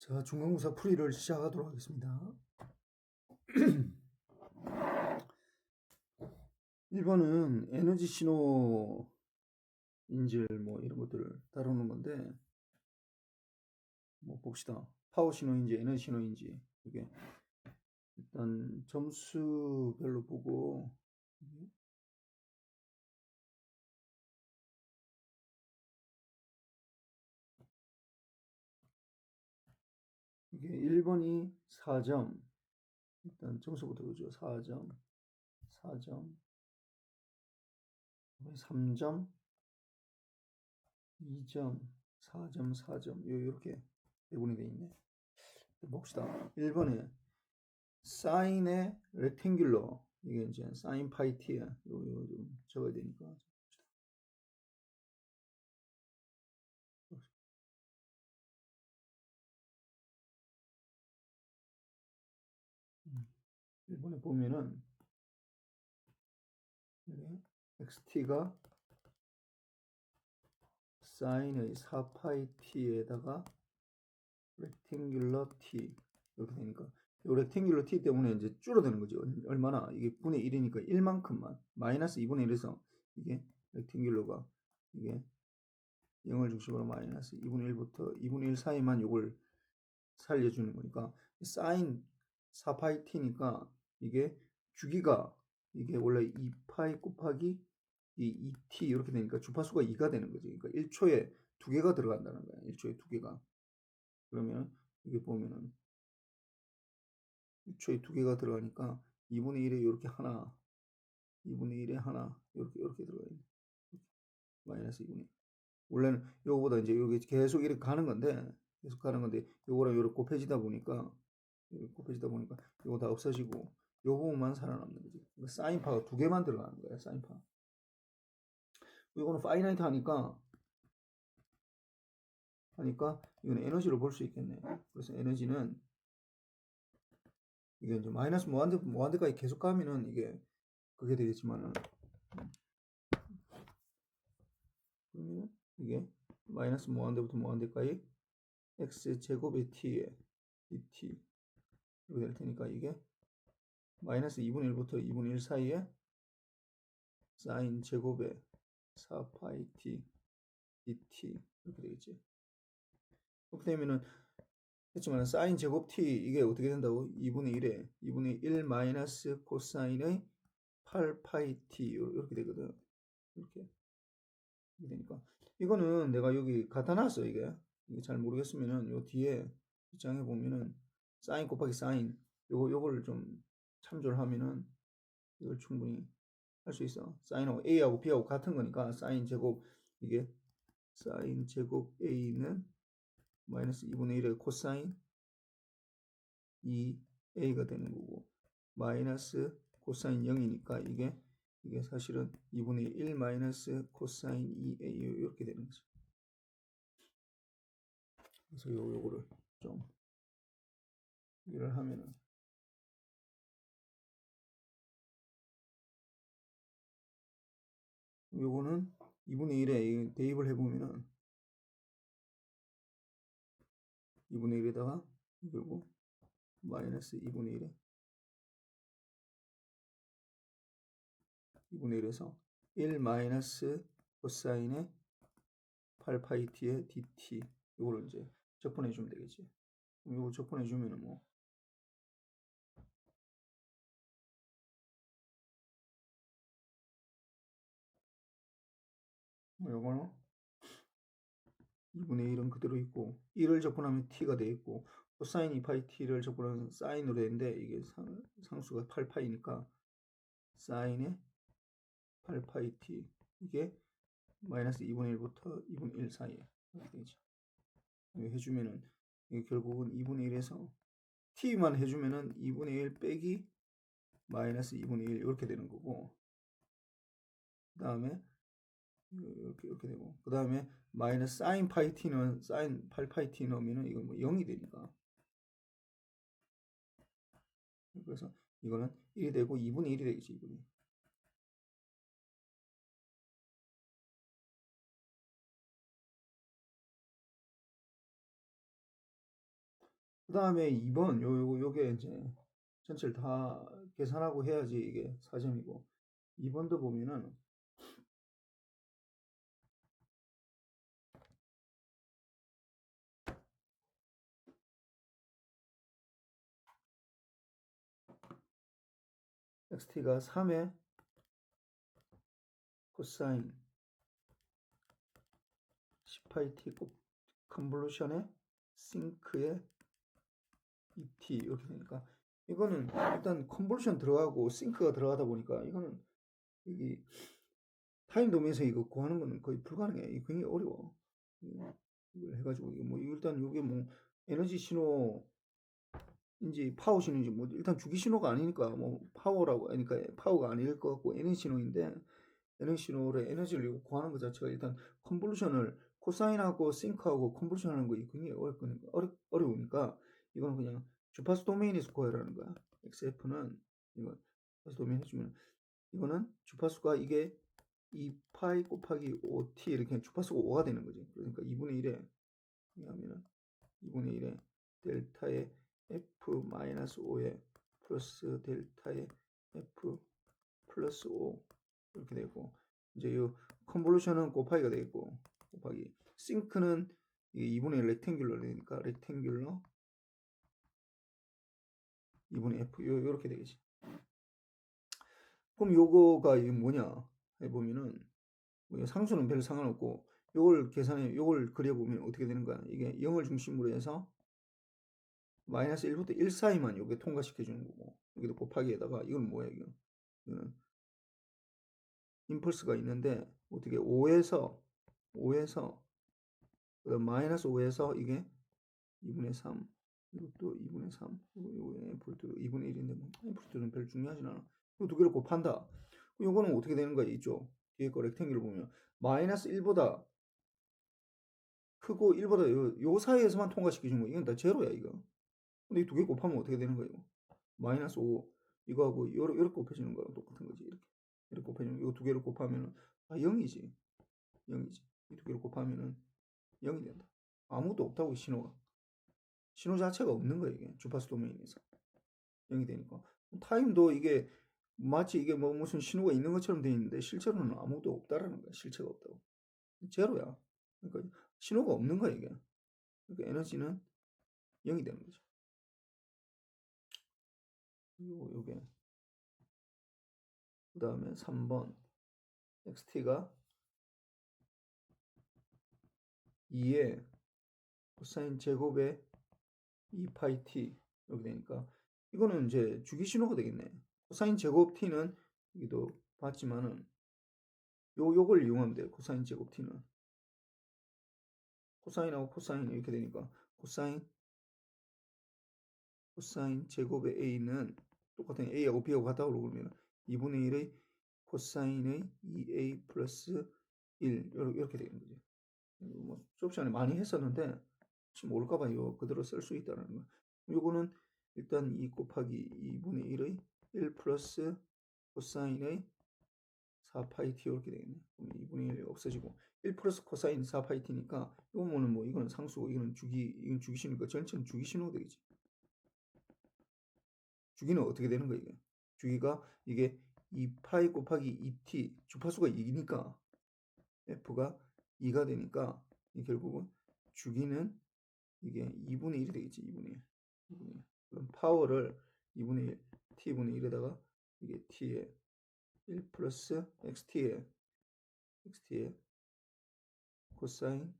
자, 중간고사 풀이를 시작하도록 하겠습니다. 1번은 에너지 신호 인질 뭐 이런 것들을 다루는 건데, 뭐 봅시다. 파워 신호인지 에너지 신호인지 이게 일단 점수별로 보고 이게 1번이 4점, 일단 점수부터 보죠. 4점, 4점, 3점, 2점, 4점, 4점 이렇게 배분이 돼 있네. 봅시다. 1번에 사인의 렉탱귤러, 이게 이제 사인 파이티에 요 좀 적어야 되니까. 일본에 보면은 xt가 사인의 4파이t에다가 렉탱귤러 t 이렇게 되니까, 이 렉탱귤러 t 때문에 이제 줄어드는 거죠. 얼마나? 이게 분의 1이니까 1만큼만 마이너스 2분의 1에서 이게 렉탱귤러가 이게 0을 중심으로 마이너스 2분의 1부터 2분의 1 사이만 요걸 살려주는 거니까, 사인 4파이t니까 이게 주기가 이게 원래 2파이 곱하기 이 2t 이렇게 되니까 주파수가 2가 되는 거지. 그러니까 1초에 2개가 들어간다는 거야. 1초에 2개가. 그러면 이게 보면은 1초에 2개가 들어가니까 2분의 1에 이렇게 하나, 2분의 1에 하나 이렇게 들어가 있네. 마이너스 2분의 1. 원래는 요거보다 이제 여기 계속 이렇게 가는 건데, 요거랑 요렇게 곱해지다 보니까 이거 다 없어지고 요 부분만 살아남는 거지. 그러니까 사인파가 2개만 들어가는 거야. 사인파. 이거는 파이나이트 하니까 이건 에너지로 볼 수 있겠네. 그래서 에너지는 이게 이제 마이너스 무한대까지 계속 가면은 이게 그게 되겠지만은, 그러면 이게 마이너스 무한대부터 무한대까지 x 제곱의 t에 dt 이렇게 될 테니까, 이게 마이너스 2분의 1부터 2분의 1 사이에 사인 제곱의 4파이 t dt 이렇게 되겠지. 그렇게 되면은 했지만 사인 제곱 t 이게 어떻게 된다고? 2분의 1 마이너스 코사인의 8파이 t 이렇게 되거든. 이렇게 되니까 이거는 내가 여기 갖다 놨어. 이게 잘 모르겠으면은 요 뒤에 이 장에 보면은 사인 곱하기 사인 요거를 좀 참조를 하면은 이걸 충분히 할 수 있어. 사인하고 a하고 b하고 같은 거니까 사인 제곱 이게 사인 제곱 a는 마이너스 2분의 1의 코사인 2a가 되는 거고, 마이너스 코사인 0이니까 이게 사실은 2분의 1 마이너스 코사인 2a 이렇게 되는 거죠. 그래서 요거를 좀 일을 하면은 요거는 2분의 1에 대입을 해보면은 2분의 1에다가 그리고 마이너스 2분의 1에 2분의 1에서 1 마이너스 코사인의 8파이 t의 dt 요거를 이제 적분해 주면 되겠지. 요거 적분해 주면은 뭐 요거는 2분의 1은 그대로 있고 1을 적분하면 t가 돼 있고, 코사인 2파이 t를 적분하면 사인으로 되는데 이게 상수가 8파이니까 사인의 8파이 t 이게 마이너스 2분의 1부터 2분의 1 사이에 이렇게 되죠. 해주면은 이게 결국은 2분의 1에서 t만 해주면은 2분의 1 빼기 마이너스 2분의 1 이렇게 되는 거고, 그 다음에 이렇게 되고, 그 다음에 마이너스 사인 파이 t는 사인 8파이 t 넣으면은 이건 뭐 0이 되니까, 그래서 이거는 1이 되고 2분의 1이 되겠지. 이분이 그 다음에 2번 요게 이제 전체를 다 계산하고 해야지 이게 4점이고 2번도 보면은 xt가 3의 코사인 18t 컨볼루션의 싱크의 2t 이렇게 되니까 이거는 일단 컨볼루션 들어가고 싱크가 들어가다 보니까 이거는 여기 타임 도면에서 이거 구하는 거는 거의 불가능해. 이거 굉장히 어려워. 이걸 해가지고 이거 뭐 일단 이게 뭐 에너지 신호인지 파워 신호인지 뭐 일단 주기 신호가 아니니까 뭐 파워라고 하니까 파워가 아닐 것 같고 에너지 신호인데 에너지 신호를 에너지를 구하는 것 자체가 일단 컨볼루션을 코사인하고 싱크하고 컨볼루션 하는 거 굉장히 어려우니까 이거는 그냥 주파수 도메인에서 구하라는 거야. XF는 이거 주파수 도메인 해주면 이거는 주파수가 이게 2파이 곱하기 5t 이렇게 주파수가 5가 되는 거지. 그러니까 2분의 1에 하면은 2분의 1에 델타의 f-5에 플러스 델타의 f 플러스 5 이렇게 되고 이제 이 컨볼루션은 곱하기가 되겠고 곱하기 싱크는 이게 2분의 1 렉탱귤러 되니까 렉탱귤러 2분의 f 요렇게 되겠지. 그럼 요거가 이게 뭐냐 해보면은 상수는 별 상관없고 요걸 계산해 요걸 그려보면 어떻게 되는 거야. 이게 0을 중심으로 해서 마이너스 1부터 1 사이만 요게 통과시켜 주는 거고 여기도 곱하기에다가 이건 뭐야 이거는 임펄스가 있는데 어떻게 5에서 그다음 마이너스 5에서 이게 2분의 3 이것도 2분의 3 이거 앰플트도 2분의 1인데 뭐 앰플트는 별 중요하진 않아. 이 두 개를 곱한다. 요거는 어떻게 되는 거야 이쪽 뒤에 거 렉탱귤을 보면 마이너스 1보다 크고 1보다 요 사이에서만 통과시켜준 거 이건 다 제로야 이거. 근데 이 두 개 곱하면 어떻게 되는 거예요? 마이너스 5 이거하고 이렇게 곱해지는 거랑 똑같은 거지 이렇게 곱해지는 이 두 개를 곱하면은 0이지 이 두 개를 곱하면은 0이 된다. 아무것도 없다고 신호 자체가 없는 거야 이게 주파수 도메인에서 0이 되니까 타임도 이게 마치 이게 뭐 무슨 신호가 있는 것처럼 돼 있는데 실제로는 아무것도 없다라는 거야. 실체가 없다고 제로야. 그러니까 신호가 없는 거야 이게. 그러니까 에너지는 0이 되는 거죠. 요게 그 다음에 3번 xt가 2에 코사인 제곱에 2파이 t 이렇게 되니까 이거는 이제 주기 신호가 되겠네. 코사인 제곱 t는 여기도 봤지만은 요걸 이용하면 돼요. 코사인 제곱 t는 코사인하고 코사인 이렇게 되니까 코사인 제곱의 a는 똑같은 a하고 b하고 같다고 그러면 2분의 1의 코사인의 2a 플러스 1 이렇게 되는 거죠. 뭐 수업 시간에 많이 했었는데 혹시 모를까봐 이거 그대로 쓸 수 있다는 거. 요거는 일단 2 곱하기 2분의 1의 1 플러스 코사인의 4파이 t 이렇게 되겠네. 그럼 2분의 1이 없어지고 1 플러스 코사인 4파이 t니까 이거는 뭐 이거는 상수고 이건 주기 신호니까 전체는 주기 신호가 되겠지. 주기는 어떻게 되는 거야 이게? 주기가 이게 2파이 곱하기 2t 주파수가 2니까 f가 2가 되니까 결국은 주기는 이게 2분의 1이 되겠지. 2분의 1. 그럼 파워를 2분의 1 t분의 1에다가 이게 t에 1 플러스 xt에 코사인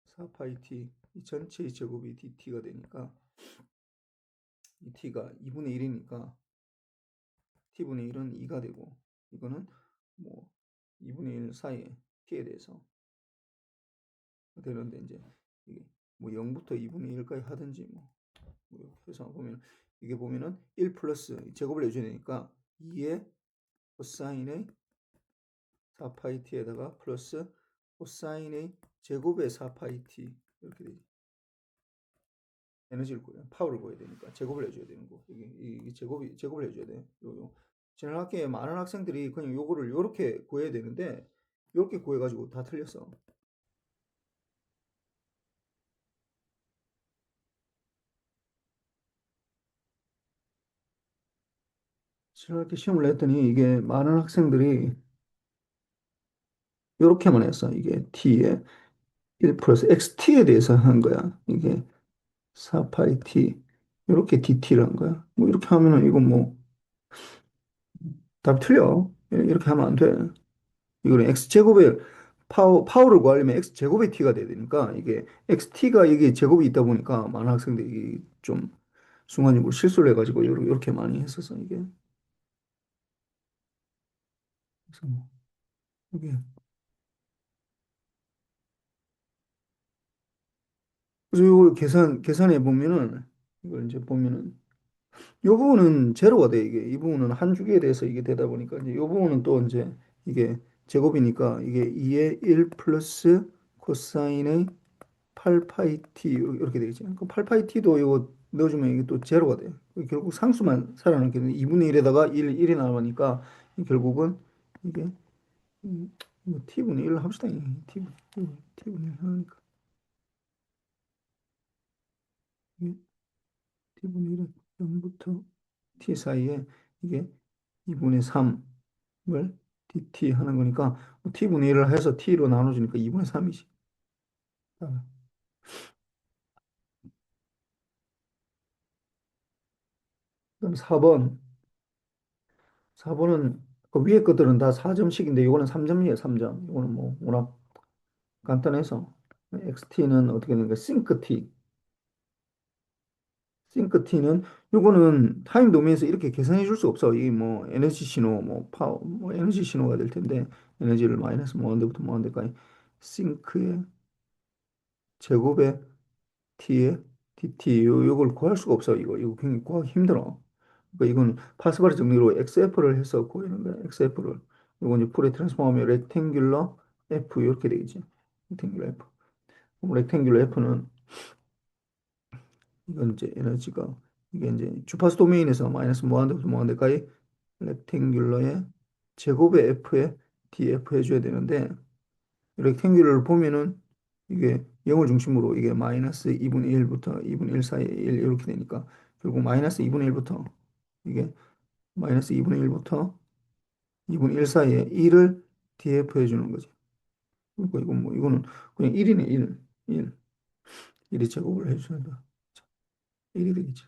4파이 t 이 전체의 제곱이 dt가 되니까 이 t가 2분의 1이니까 t분의 1은 2가 되고 이거는 뭐 2분의 1 사이에 t에 대해서 되는데 이제 이게 뭐 0부터 2분의 1까지 하든지 뭐 이렇게 해서 보면 이게 보면은 1 플러스 제곱을 해줘야 되니까 2의 코사인의 4파이 t에다가 플러스 코사인의 제곱의 4파이 t 이렇게 되지. 에너지를 구해야 파워를 구해야 되니까 제곱을 해줘야 되는 거. 이게 제곱을 해줘야 돼. 지난 학기에 많은 학생들이 그냥 요거를 요렇게 구해야 되는데 요렇게 구해가지고 다 틀렸어. 이렇게 시험을 냈더니 이게 많은 학생들이 이렇게만 했어. 이게 t에 1 플러스 xt에 대해서 한 거야. 이게 4파이 t 이렇게 dt라는 거야. 뭐 이렇게 하면은 이거 뭐 답 틀려. 이렇게 하면 안 돼. 이거는 x제곱의 파워를 구하려면 x제곱의 t가 돼야 되니까 이게 xt가 이게 제곱이 있다 보니까 많은 학생들이 좀 순간적으로 실수를 해가지고 이렇게 많이 했었어 이게. 그래서 뭐 이게 그래서 이걸 계산해 보면은 이걸 이제 보면은 이 부분은 제로가 돼 이게 이 부분은 한 주기에 대해서 이게 되다 보니까 이제 이 부분은 또 이제 이게 제곱이니까 이게 2의 1 플러스 코사인의 8파이 t 이렇게 되겠지. 그 8파이 t도 이거 넣어주면 이게 또 제로가 돼. 결국 상수만 살아남게 돼. 2분의 1에다가 1이 남으니까 결국은 이게 뭐 t분의 1 합시다. t분의 1 하니까 이게 t분의 1은 0부터 t 사이에 이게 2분의 3을 dt 하는 거니까 t분의 1을 해서 t로 나눠주니까 2분의 3이지. 그다음 4번. 4번은 그 위에 것들은 다 4점씩인데 이거는 3점이에요, 3점. 이거는 뭐 워낙 간단해서 XT는 어떻게 되는가? 싱크 T는 요거는 타임 도메인에서 이렇게 계산해 줄 수 없어. 이 뭐 에너지 신호, 뭐 파워, 뭐 에너지 신호가 될 텐데 에너지를 마이너스 뭐 한대부터 뭐 한대까지 싱크의 제곱의 T의 DT 요걸 구할 수가 없어. 이거 굉장히 구하기 힘들어. 그러니까 이건 파스칼의 정리로 XF를 해서 구하는 거야. XF를. 이거 이제 풀에 트랜스포하면 렉탱귤러 F 이렇게 되겠지. 렉탱귤러 F. 그럼 렉탱귤러 F는 이건 이제 에너지가 이게 이제 주파수 도메인에서 마이너스 무한대부터 무한대까지 렉탱귤러의 제곱의 F에 DF 해줘야 되는데 렉탱귤러를 보면은 이게 0을 중심으로 이게 마이너스 2분의 1부터 2분의 1 사이에 1 이렇게 되니까 결국 마이너스 2분의 1부터 이게 마이너스 2분의 1부터 2분의 1 사이에 1을 DF 해주는 거지. 그러니까 이건 뭐 이거는 그냥 1이네 1. 1. 1이 제곱을 해주는다. 1이 되겠죠.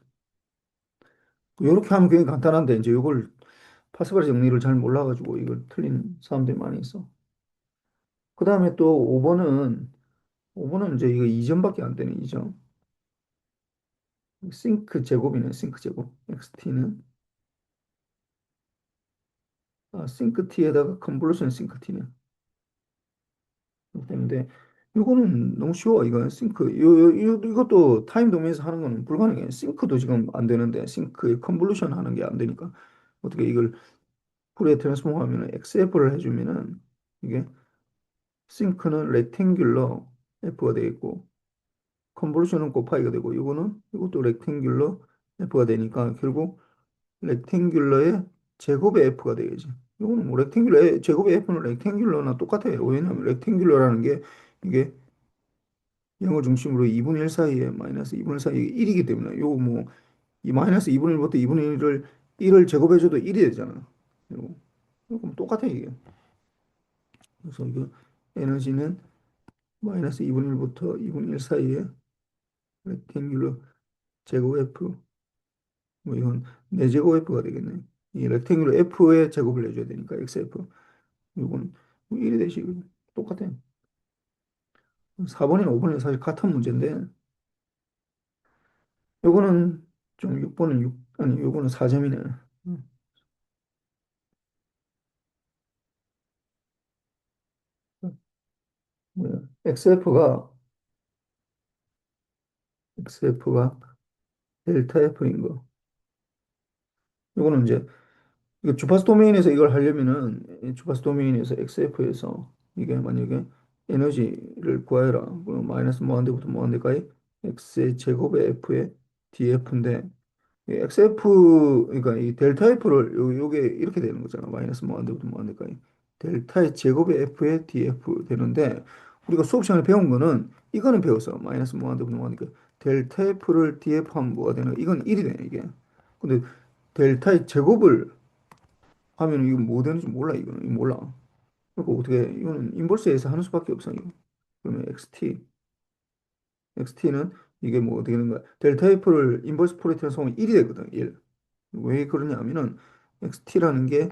이렇게 하면 굉장히 간단한데 이제 이걸 파스칼 정리를 잘 몰라가지고 이걸 틀린 사람들이 많이 있어. 그 다음에 또 5번은 이제 이거 2점밖에 안 되네 2점. 싱크 제곱이네 싱크 제곱. XT는 싱크 T에다가 컨볼루션 싱크 T네. 그렇기 때문에 이거는 너무 쉬워. 이거 싱크 이것도 타임 도메인에서 하는 거는 불가능해. 싱크도 지금 안 되는데 싱크에 컨볼루션 하는 게 안 되니까 어떻게 이걸 풀에 트랜스폼 하면은 XF를 해주면은 이게 싱크는 렉탱귤러 F가 되겠고 컨볼루션은 곱하기가 되고 이것도 렉탱귤러 F가 되니까 결국 렉탱귤러의 제곱의 F가 되겠지. 이거는 뭐 렉탱귤러의 제곱의 F는 렉탱귤러나 똑같아요. 왜냐하면 렉탱귤러라는 게 이게 0을 중심으로 2분의 1 사이에 마이너스 2분의 1 사이에 1이기 때문에 요거 뭐 이 마이너스 2분의 1부터 2분의 1을 제곱해줘도 1이 되잖아. 이거 똑같아 이게. 그래서 이거 에너지는 마이너스 2분의 1부터 2분의 1 사이에 렉탱귤러 제곱 F 뭐 이건 4제곱 F가 되겠네. 이 렉탱귤러 F의 제곱을 내줘야 되니까 XF 이건 뭐 1이 되시 똑같아. 4번이나 5번이 사실 같은 문제인데 요거는 좀 6번은 6 아니 요거는 4점이네. 뭐야? XF가 델타 F인 거. 요거는 이제 이거 주파수 도메인에서 이걸 하려면은 이 주파수 도메인에서 XF에서 이게 만약에 에너지를 구하여라. 그럼 마이너스 무한대부터 무한대까지 X의 제곱의 F의 DF인데 이 XF 그러니까 이 델타 F를 요게 이렇게 되는 거잖아. 마이너스 무한대부터 무한대까지 델타의 제곱의 F의 DF 되는데 우리가 수업 시간에 배운 거는 이거는 배웠어. 마이너스 무한대부터 무한대까지 델타 F를 DF 하면 뭐가 되는 이건 1이 되네 이게. 근데 델타의 제곱을 하면 이거 뭐 되는지 몰라, 이거는. 이거 몰라. 그러니까 어떻게, 이거는 인버스에서 하는 수밖에 없어, 이거. 그러면 XT는 이게 뭐 어떻게 되는 거야? 델타 F를 인버스 포레이트로 성공이 1이 되거든, 1. 왜 그러냐 하면은 XT라는 게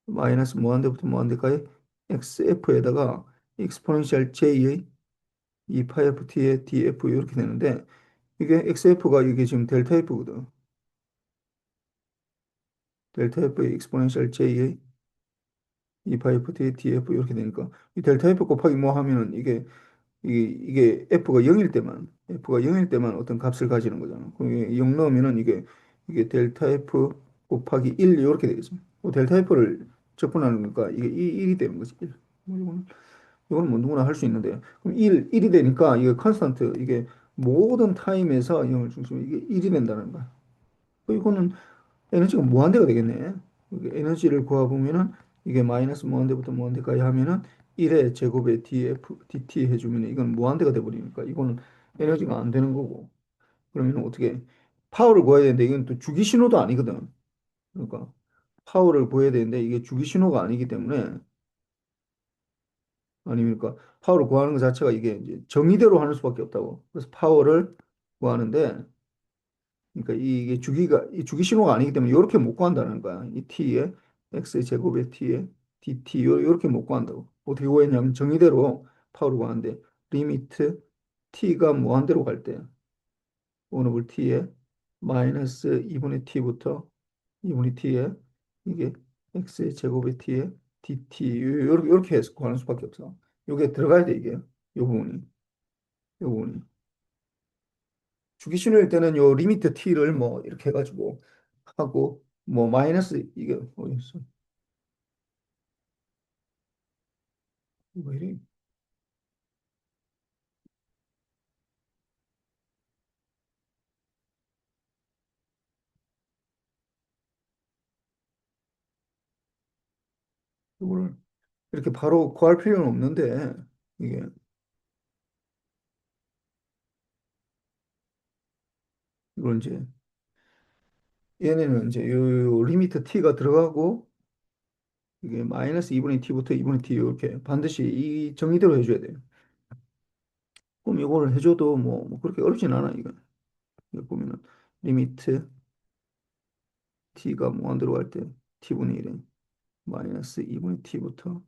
마이너스 무한대부터 무한대까지 XF에다가 익스포넨셜 J의 2파이 FT의 DF 이렇게 되는데 이게 XF가 이게 지금 델타 F거든. 델타 F의 익스포넨셜 J의 2파이 FT의 DF 이렇게 되니까 이 델타 F 곱하기 뭐 하면은 이게 F가 0일 때만 어떤 값을 가지는 거잖아. 그럼 이게 0 넣으면은 이게 델타 F 곱하기 1 이렇게 되겠지. 델타 F를 적분하는 거니까 이게 1이 되는 거지. 1. 뭐 이거는 뭐 누구나 할 수 있는데 그럼 1이 되니까 이게 컨스턴트 이게 모든 타임에서 0을 중심으로 이게 1이 된다는 거야. 이거는 에너지가 무한대가 되겠네. 이게 에너지를 구해보면은 이게 마이너스 무한대부터 무한대까지 하면은 1의 제곱에 dt 해주면 이건 무한대가 돼버리니까 이거는 에너지가 안 되는 거고. 그러면 어떻게 파워를 구해야 되는데 이건 또 주기 신호도 아니거든. 그러니까 파워를 구해야 되는데 이게 주기 신호가 아니기 때문에 아니니까 파워를 구하는 것 자체가 이게 이제 정의대로 하는 수밖에 없다고. 그래서 파워를 구하는데 그러니까 이게 이 주기 신호가 아니기 때문에 이렇게 못 구한다는 거야. 이 t에 x 제곱의 t에 dt 요렇게 못 구한다고. 어떻게 구했냐면 정의대로 파워를 구하는데 리미트 t가 무한대로 갈 때 1 over t에 마이너스 2분의 t부터 2분의 t에 이게 x 제곱의 t에 dt 요렇게 해서 구하는 수밖에 없어. 요게 들어가야 돼 이게 요 부분이 주기 신호일 때는 요 리미트 t를 뭐 이렇게 해가지고 하고 뭐 마이너스 이게 뭐였어? 왜 이래? 이거를 이렇게 바로 구할 필요는 없는데 이게 이걸 이제 얘네는 이제 요 리미트 t가 들어가고 이게 마이너스 2분의 t부터 2분의 t 이렇게 반드시 이 정의대로 해줘야 돼요. 그럼 이거를 해줘도 뭐 그렇게 어렵진 않아 이거. 이거 보면은 리미트 t가 무한대로 갈 때 t분의 1에 마이너스 2분의 t부터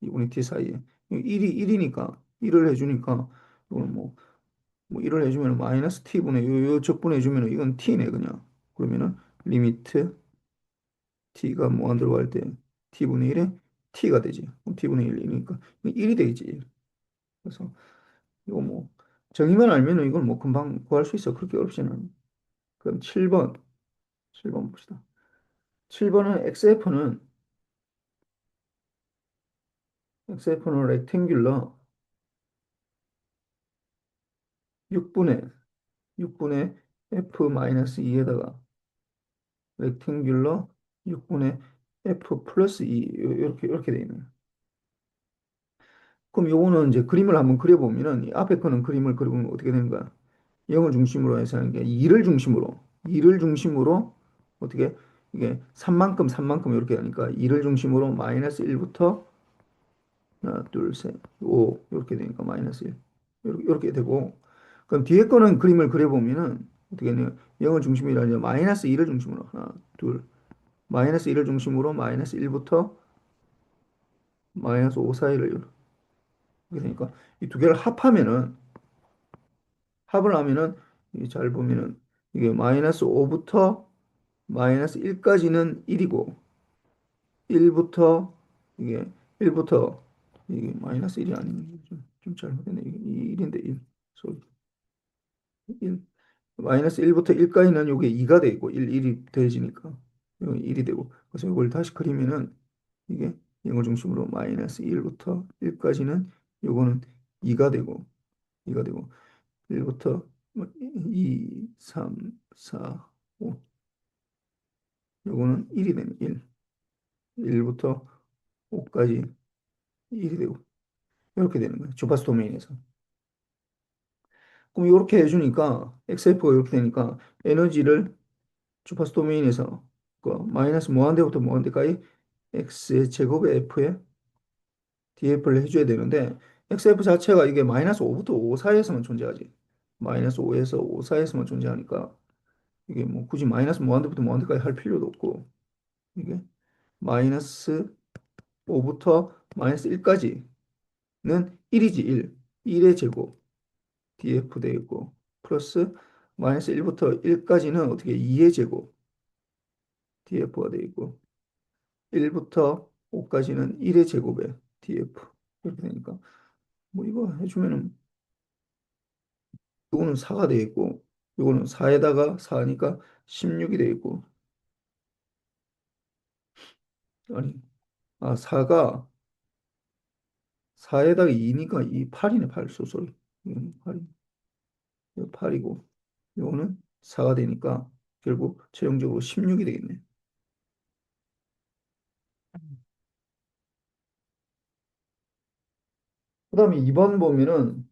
2분의 t 사이에 1이니까 1을 해주니까 이건 뭐 1을 해주면 마이너스 t분의 요 적분해주면 이건 t네 그냥. 그러면은 리미트 t가 무한대로 갈 때 t분의 1에 t가 되지. 그럼 t분의 1이니까 1이 되지. 그래서 이거 뭐 정의만 알면은 이걸 뭐 금방 구할 수 있어. 그렇게 어렵지는 않아. 그럼 7번 봅시다. 7번은 XF는 렉탱귤러 6분의 6분의 F-2에다가 렉탱귤러 6분의 F 플러스 2 이렇게 돼 있는. 그럼 요거는 이제 그림을 한번 그려보면은 이 앞에 거는 그림을 그려보면 어떻게 되는 거야? 0을 중심으로 해서 하는 게 2를 중심으로 어떻게 이게 3만큼 이렇게 하니까 2를 중심으로 마이너스 1부터 하나, 둘, 셋, 5 이렇게 되니까 마이너스 1 이렇게 되고 그럼 뒤에 거는 그림을 그려보면은 어떻게 되냐 0을 중심이라 이제 마이너스 2를 중심으로 하나, 둘, 마이너스 1을 중심으로 마이너스 1부터 마이너스 5 사이를 이렇게 되니까 이 두 개를 합을 하면은 이게 잘 보면은 이게 마이너스 5부터 마이너스 1까지는 1이고 1부터 이게 1부터 이게 마이너스 1이 아니네 좀 잘못됐네 이게 1인데 1 소리 1 마이너스 1부터 1까지는 이게 2가 되고 1이 더해지니까 이건 1이 되고 그래서 이걸 다시 그리면은 이게 0을 중심으로 마이너스 1부터 1까지는 요거는 2가 되고 2가 되고 1부터 2, 3, 4, 5 요거는 1이 되는 1 1부터 5까지 1이 되고 이렇게 되는 거예요. 주파수 도메인에서. 그럼 이렇게 해주니까 XF가 이렇게 되니까 에너지를 주파수 도메인에서 그 마이너스 무한대부터 무한대까지 x의 제곱의 f에 df를 해줘야 되는데 xf 자체가 이게 마이너스 5부터 5 사이에서만 존재하지. 마이너스 5에서 5 사이에서만 존재하니까 이게 뭐 굳이 마이너스 무한대부터 무한대까지 할 필요도 없고 이게 마이너스 5부터 마이너스 1까지는 1이지 1. 1의 제곱 df 되어 있고 플러스 마이너스 1부터 1까지는 어떻게 2의 제곱 df가 되어 있고 1부터 5까지는 1의 제곱에 df 이렇게 되니까 뭐 이거 해주면은 이거는 4가 되어 있고 이거는 4에다가 4니까 16이 되어 있고 아니 4에다가 2니까 8이네 8 소설 이건 8이 8이고 이거는 4가 되니까 결국 최종적으로 16이 되겠네. 그다음에 2번 보면은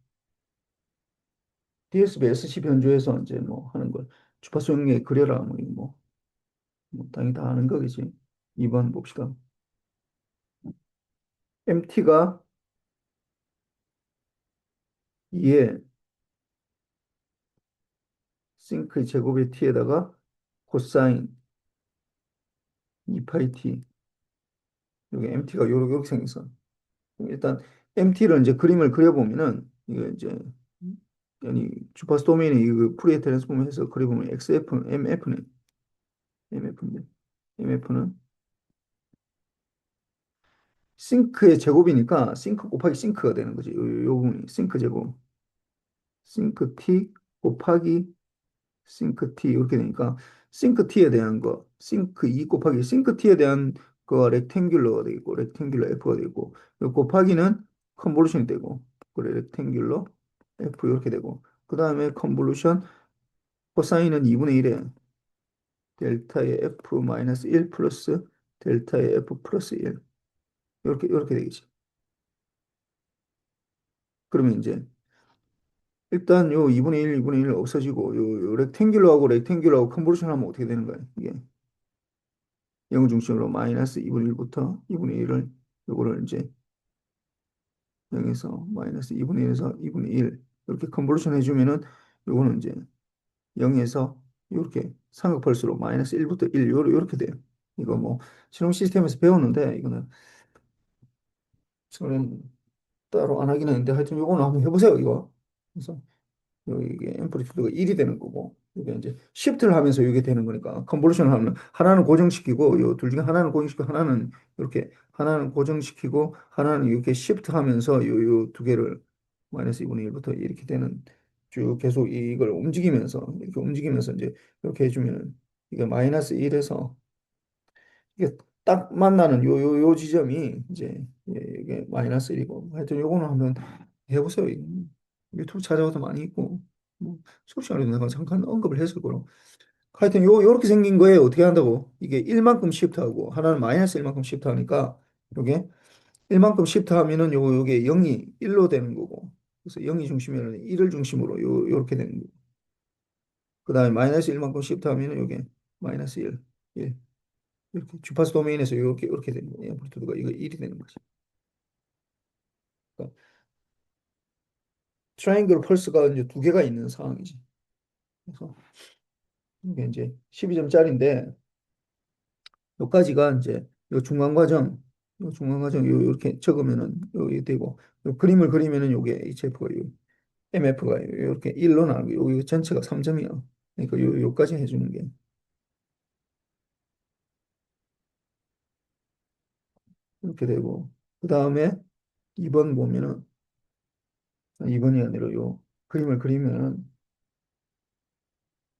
DSB SC 변조해서 이제 뭐 하는 걸 주파수 영역에 그려라 뭐 이거 뭐 당연히 다 아는 거겠지. 2번 봅시다. MT가 2에 싱크의 제곱의 t에다가 코사인 2파이 t 여기 MT가 요렇게 생겼어. 일단 MT를 이제 그림을 그려보면은 이게 이제 아니 주파수 도메인의 이 프리에 트랜스폼 해서 그려보면 XF, MF인데 MF는 싱크의 제곱이니까 싱크 곱하기 싱크가 되는 거지. 요 부분이 싱크 제곱. 싱크 T 곱하기 싱크 T 이렇게 되니까 싱크 T에 대한 거 싱크 2 곱하기 싱크 T에 대한 거 렉탱귤러가 되고 렉탱귤러 F가 되고 요 곱하기는 컨볼루션이 되고 그래 렉탱귤러 F 이렇게 되고 그 다음에 컨볼루션 코사인은 2분의 1에 델타의 F 마이너스 1 플러스 델타의 F 플러스 1 이렇게 되겠지. 그러면 이제 일단 요 2분의 1, 2분의 1 없어지고 요 렉탱귤러하고 컨볼루션 하면 어떻게 되는 거야? 이게 0 중심으로 마이너스 2분의 1부터 2분의 1을 요거를 이제 0에서 마이너스 2분의 1에서 2분의 1 이렇게 컨볼루션 해주면은 요거는 이제 0에서 이렇게 삼각펄스로 마이너스 1부터 1 요렇게 돼요. 이거 뭐 실험 시스템에서 배웠는데 이거는 저는 따로 안 하긴 했는데 하여튼 요거는 한번 해보세요 이거. 그래서 이게 앰플리튜드가 1이 되는 거고 이게 이제 시프트를 하면서 이게 되는 거니까 컨볼루션을 하면 하나는 고정시키고 요 둘 중에 하나는 고정시키고 하나는 이렇게 하나는 고정시키고 하나는 이렇게 시프트 하면서 요 두 개를 마이너스 2분의 1부터 이렇게 되는 쭉 계속 이걸 움직이면서 이렇게 움직이면서 이제 이렇게 해주면 이게 마이너스 1에서 이게 딱 만나는 요 지점이 이제 이게 마이너스 1이고 하여튼 요거는 한번 해보세요. 유튜브 찾아봐도 많이 있고 뭐 수업 시간에도 내가 잠깐 언급을 했을 거로 하여튼 요렇게 생긴 거에 어떻게 한다고 이게 1만큼 시프트하고 하나는 마이너스 1만큼 시프트하니까 요게 1만큼 시프트하면은 요게 0이 1로 되는 거고 그래서 0이 중심이면 1을 중심으로 요렇게 되는 거고 그 다음에 마이너스 1만큼 시프트하면은 요게 마이너스 1, 1 이렇게 주파수 도메인에서 이렇게 되는 거예요. 앰플리튜드가 이거 1이 되는 거지. 그러니까 트라이앵글 펄스가 이제 두 개가 있는 상황이지. 그래서 이게 이제 12점짜리인데 여기까지가 이제 요 중간 과정 이렇게 적으면은 여기 되고 요 그림을 그리면은 요게 HF가 요 MF가 이렇게 1로 나오고 요 전체가 3점이야. 그러니까 요까지 해주는 게 이렇게 되고 그 다음에 2번 보면은 2번이 아니라 요 그림을 그리면은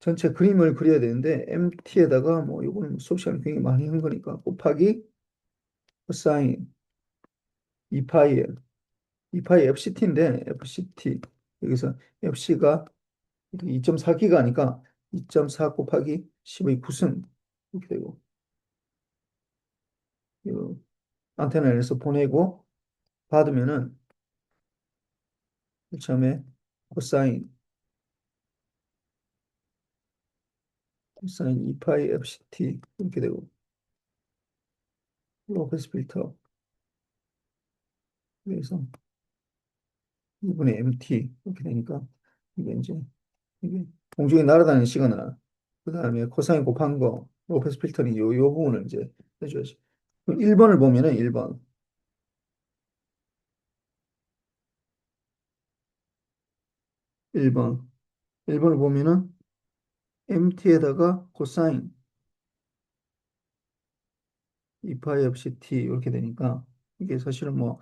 전체 그림을 그려야 되는데 MT에다가 뭐 이거는 수업 시간에 굉장히 많이 한 거니까 곱하기 코사인 2파이 2파이 FCT인데 FCT 여기서 FC가 2.4기가 하니까 2.4 곱하기 10의 9승 이렇게 되고 이 안테나에서 보내고 받으면은 처음에 코사인 사인 2파이 fct 이렇게 되고 로페스 필터 그래서 2분의 mt 이렇게 되니까 이게 이제 이게 공중에 날아다니는 시그널 그다음에 코사인 곱한 거 로페스 필터링 요 부분을 이제 해줘야지. 그럼 1번을 보면은 1번 1번을 보면은 mt에다가 코사인 2파이 fct 이렇게 되니까 이게 사실은 뭐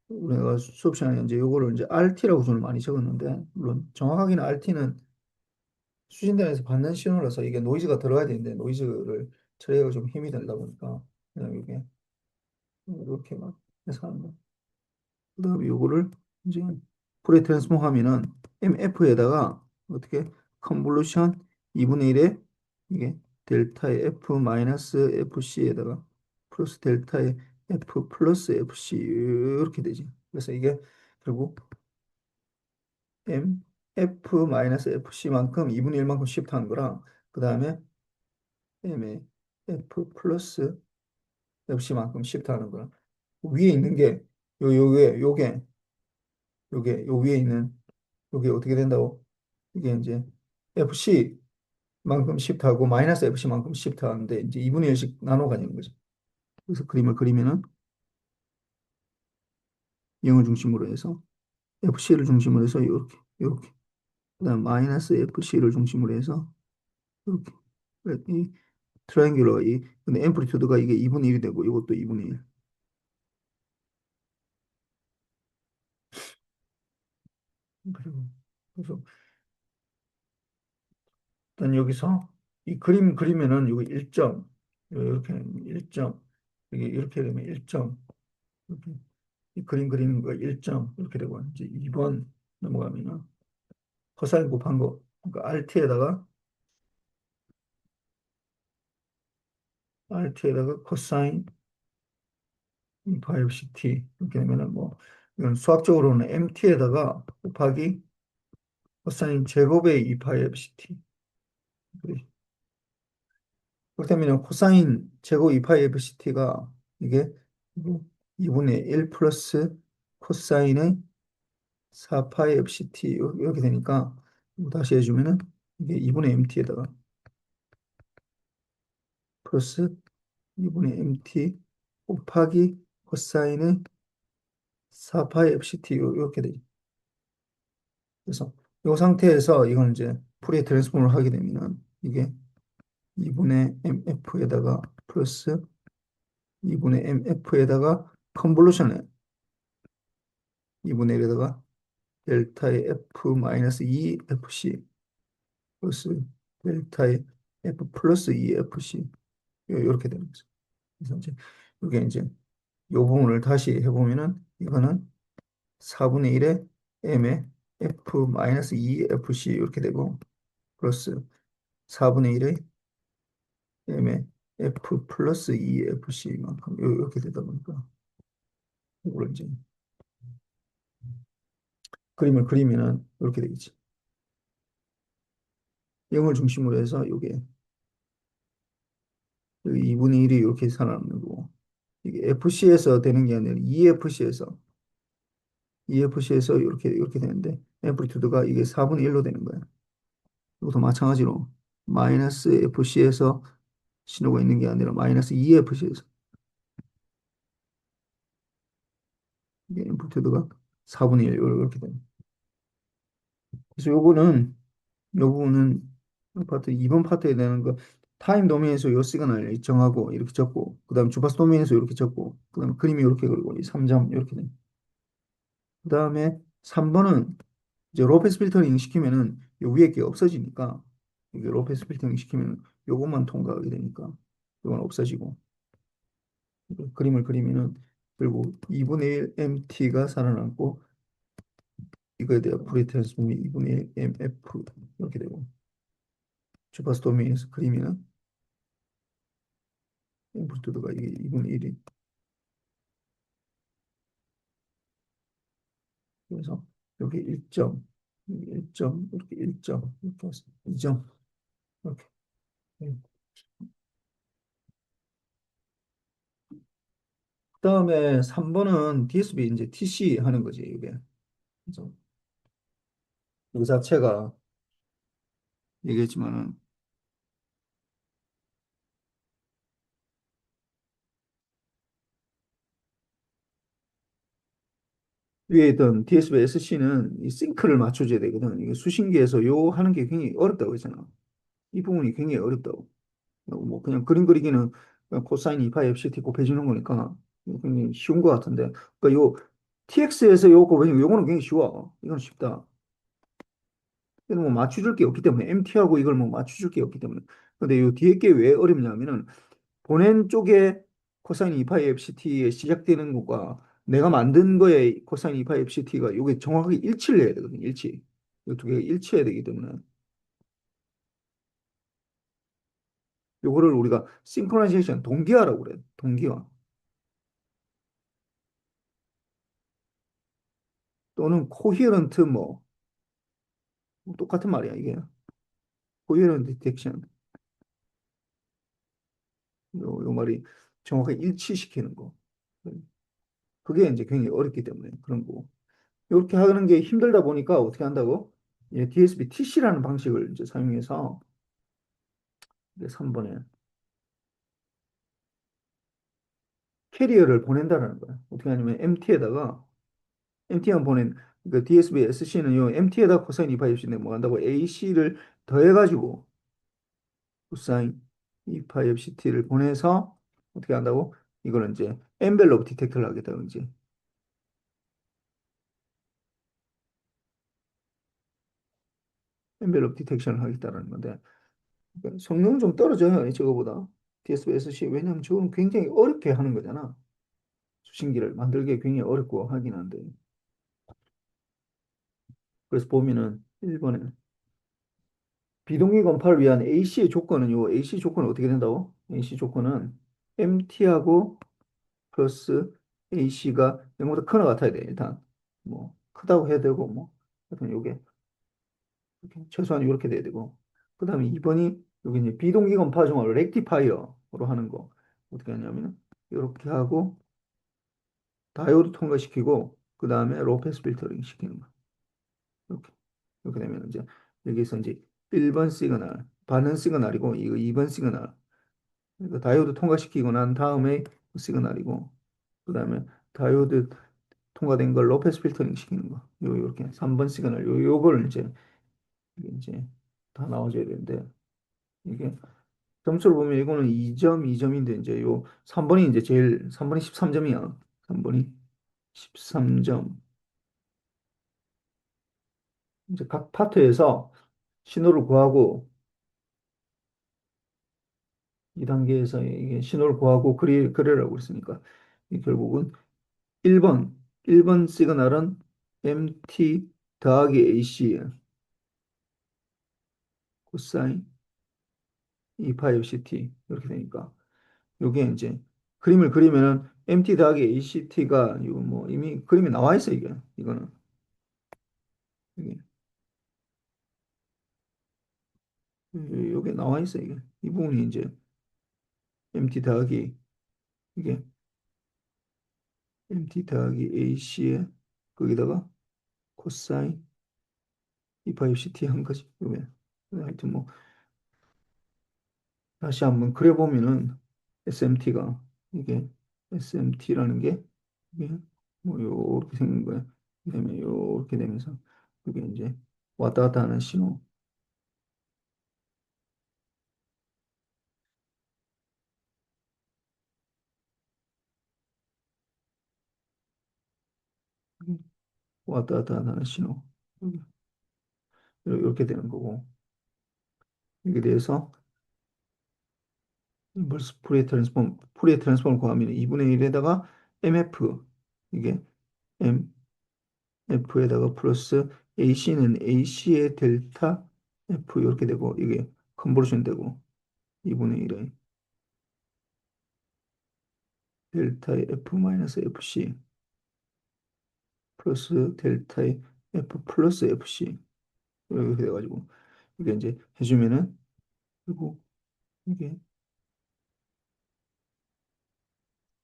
우리가 수업 시간에 이제 요거를 이제 RT라고 좀 많이 적었는데 물론 정확하게는 RT는 수신단에서 받는 신호라서 이게 노이즈가 들어가야 되는데 노이즈를 처리하기가 좀 힘이 들다 보니까 그냥 이게 이렇게만 해서 하는 거. 그다음에 요거를 이제 프레 트랜스폼 하면은 MF에다가 어떻게 컨볼루션 2분의 1에 이게 델타의 F 마이너스 FC에다가 플러스 델타의 F 플러스 FC 이렇게 되지. 그래서 이게 결국 M F 마이너스 FC만큼 2분의 1만큼 시프트하는 거랑 그 다음에 M의 F 플러스 FC만큼 시프트하는 거랑 위에 있는 게 요게 요 위에 있는 요게 어떻게 된다고? 이게 이제 FC만큼 시프트하고 마이너스 FC만큼 시프트하는데 이제 2분의 1씩 나눠 가지는 거죠. 그래서 그림을 그리면은 0을 중심으로 해서 FC를 중심으로 해서 요렇게 그다음 마이너스 FC를 중심으로 해서 이렇게 이 트라이앵귤러 이 근데 앰플리튜드가 이게 2분의 1이 되고 이것도 2분의 1. 그래서 일단 여기서 이 그림 그리면은 여기 1점 이렇게 1점 이게 이렇게 되면 1점 이렇게 이 그림 그리는 거 1점 이렇게 되고 이제 2번 넘어가면은 코사인 곱한 거 그러니까 RT에다가 코사인 5ct 이렇게 되면은 뭐 이건 수학적으로는 MT에다가 곱하기 코사인 제곱의 2파이 fct 그렇다면 코사인 제곱 2파이 fct가 이게 2분의 1 플러스 코사인의 4파이 fct 이렇게 되니까 이거 다시 해주면은 이게 2분의 mt에다가 플러스 2분의 mt 곱하기 코사인의 4파이 fct 이렇게 되죠. 그래서 이 상태에서 이건 이제 풀이의 트랜스폼을 하게 되면은 이게 2분의 mf에다가 플러스 2분의 mf에다가 컨볼루션에 2분의 1에다가 델타의 f 마이너스 2fc 플러스 델타의 f 플러스 2fc 이렇게 되는 거죠. 그래서 이제 이게 이제 이 부분을 다시 해보면은 이거는 4분의 1의 m의 f 마이너스 2fc 이렇게 되고 플러스 4분의 1의 m의 f 플러스 2fc만큼 이렇게 되다 보니까 이걸 이제 그림을 그리면은 이렇게 되겠지. 0을 중심으로 해서 이게 2분의 1이 이렇게 살아남는 거고 이게 FC에서 되는 게 아니라 EFC에서 이렇게 되는데 앰플리튜드가 이게 4분의 1로 되는 거야. 이것도 마찬가지로 마이너스 FC에서 신호가 있는 게 아니라 마이너스 EFC에서 이게 앰플리튜드가 4분의 1 이렇게 되는. 그래서 요거는 파트 2번 파트에 되는 거 타임 도메인에서 요 시그널 정하고 이렇게 적고 그다음에 주파수 도메인에서 이렇게 적고 그다음에 그림이 이렇게 그리고 이 3점 이렇게 돼. 그다음에 3번은 이제 로페스 필터링 시키면은 요 위에 게 없어지니까 이게 로페스 필터링 시키면 요것만 통과하게 되니까 이건 없어지고 그림을 그리면은 결국 2분의 1 MT가 살아남고 이거에 대한 프리 트랜스폼이 2분의 1 MF 이렇게 되고 주파수 도메인에서 그리면은 앰플리튜드가 이게 2분의 1이 그래서 여기 1점, 여기 1점, 이렇게 1점, 이렇게 해서 2점 이렇게 그다음에 3번은 DSB 이제 TC 하는 거지, 이게. 그래서 이 자체가 얘기했지만은 위에 있던 DSB SC는 이 싱크를 맞춰줘야 되거든. 이게 수신기에서 요 하는 게 굉장히 어렵다고 했잖아. 이 부분이 굉장히 어렵다고. 뭐 그냥 그림 그리기는 그냥 코사인 2파이 FCT 곱해주는 거니까 굉장히 쉬운 것 같은데. 그러니까 요 TX에서 요 곱해주는 거 요거는 굉장히 쉬워. 이건 쉽다. 이건 뭐 맞춰줄 게 없기 때문에 MT하고 이걸 뭐 맞춰줄 게 없기 때문에. 근데 요 뒤에 게 왜 어렵냐면은 보낸 쪽에 코사인 2파이 FCT에 시작되는 것과 내가 만든 거에 코사인 2파이 FCT가 요게 정확하게 일치를 해야 되거든요. 일치. 이 두 개가 일치해야 되기 때문에 요거를 우리가 싱크로나이제이션 동기화라고 그래요. 동기화. 또는 코히어런트 뭐 똑같은 말이야 이게. 코히어런트 디텍션. 요 말이 정확하게 일치시키는 거. 그게 이제 굉장히 어렵기 때문에 그런 거. 이렇게 하는 게 힘들다 보니까 어떻게 한다고? 예, DSB TC라는 방식을 이제 사용해서 3번에 캐리어를 보낸다는 거야. 어떻게 하냐면 MT만 보낸 그 DSB SC는 요 MT에다 코사인 2파이프인데 뭐 한다고 AC를 더해가지고 코사인 2파이프CT를 보내서 어떻게 한다고? 이거는 이제 엔벨롭 디텍터를 하겠다고 이제 엔벨롭 디텍션을 하겠다는 건데 그러니까 성능은 좀 떨어져요. 저거보다 DSB SC 왜냐면 저건 굉장히 어렵게 하는 거잖아. 수신기를 만들기 굉장히 어렵고 하긴 한데 그래서 보면은 1번에 비동기 건파를 위한 AC의 조건은 요 AC 조건은 어떻게 된다고? AC 조건은 MT하고 플러스 AC가 0보다 크나 같아야 돼. 일단 뭐 크다고 해야 되고 뭐 하여튼 요게 이렇게 최소한 이렇게 돼야 되고 그다음에 2번이 여기 이제 비동기 건파 중을 렉티파이어로 하는 거 어떻게 하냐면은 이렇게 하고 다이오드 통과시키고 그다음에 로패스 필터링 시키는 거. 이렇게 이렇게 되면 이제 여기서 이제 1번 시그널 반응 시그널이고 이거 2번 시그널 그러니까 다이오드 통과시키고 난 다음에 시그널이고 그다음에 다이오드 통과된 걸 로페스 필터링 시키는 거. 요렇게 3번 시그널 요걸 이제 이게 이제 다 나와줘야 되는데 이게 점수를 보면 이거는 2점, 2점인데 이제 요 3번이 이제 제일 3번이 13점이야. 3번이 13점. 이제 각 파트에서 신호를 구하고 2단계에서 이게 신호를 구하고 그리라고 했으니까 이 결국은 1번 1번 시그널은 MT 더하기 AC 코사인 2파이 CT 이렇게 되니까 요게 이제 그림을 그리면은 MT 더하기 ACT가 이거 뭐 이미 그림이 나와 있어 이게 이거는 이게 요게 나와 있어 이게 이 부분이 이제 MT 더하기 이게 MT 더하기 AC에 거기다가 코사인 2파이 CT 한 거지 요게 하여튼 뭐 다시 한번 그려보면은 SMT가 이게 SMT라는 게 이게 뭐 요렇게 생긴 거야. 그다음에 요렇게 되면서 이게 이제 왔다 갔다 하는 신호. 왔다 갔다 하는 신호. 이렇게 되는 거고. 여기에 대해서 인버스 푸리에 트랜스폼을 구하면 2분의 1에다가 MF 이게 MF에다가 플러스 AC는 AC의 델타 F 이렇게 되고 이게 컨버전 되고 2분의 1에 델타의 F 마이너스 FC 플러스 델타의 F 플러스 FC 이렇게 돼가지고 이게 이제 해주면은 그리고 이게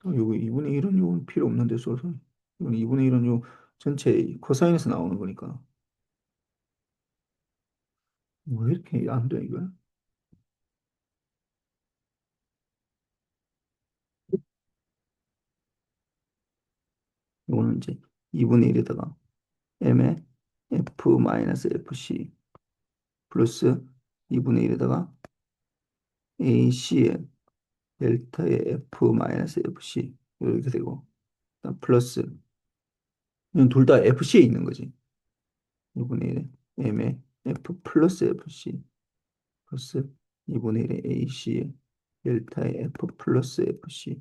요거 2분의 1은 요건 필요 없는데 써서 이건 2분의 1은 요 전체 코사인에서 나오는 거니까 왜 이렇게 안 돼 이거? 요거는 이제 2분의 1에다가 m의 f 마이너스 fc 플러스 2분의 1에다가 ac의 델타의 f 마이너스 fc 이렇게 되고 그다음 플러스 이건 둘 다 fc에 있는 거지. 2분의 1에 m의 f 플러스 fc 플러스 2분의 1의 AC 델타의 F 플러스 FC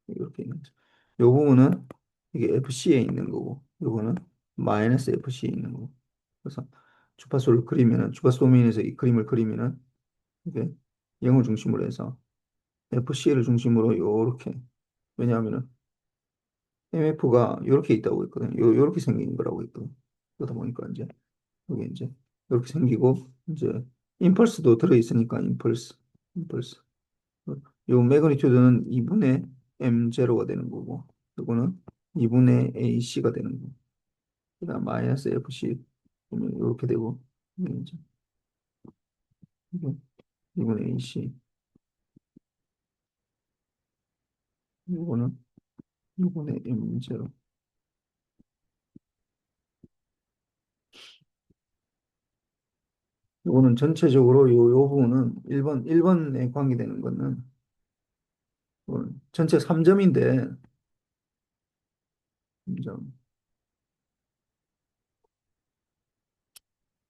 이렇게 있는 거죠. 요 부분은 이게 FC에 있는 거고 요거는 마이너스 FC에 있는 거고 그래서 주파수를 그리면은 주파수 도메인에서 이 그림을 그리면은 이게 0을 중심으로 해서 FC를 중심으로 요렇게 왜냐하면은 MF가 요렇게 있다고 했거든 요렇게 생긴 거라고 했거든 그러다 보니까 이제 여기 이제 이렇게 생기고 이제 임펄스도 들어있으니까 임펄스 요 매그니튜드는 2분의 m0가 되는 거고 이거는 2분의 ac가 되는 거고 그다음 마이너스 fc 보면 이렇게 되고 이게 이제 이게 2분의 ac 이거는 2분의 m0 이거는 전체적으로 요 부분은 1번에 관계되는 거는 전체 3점인데 3점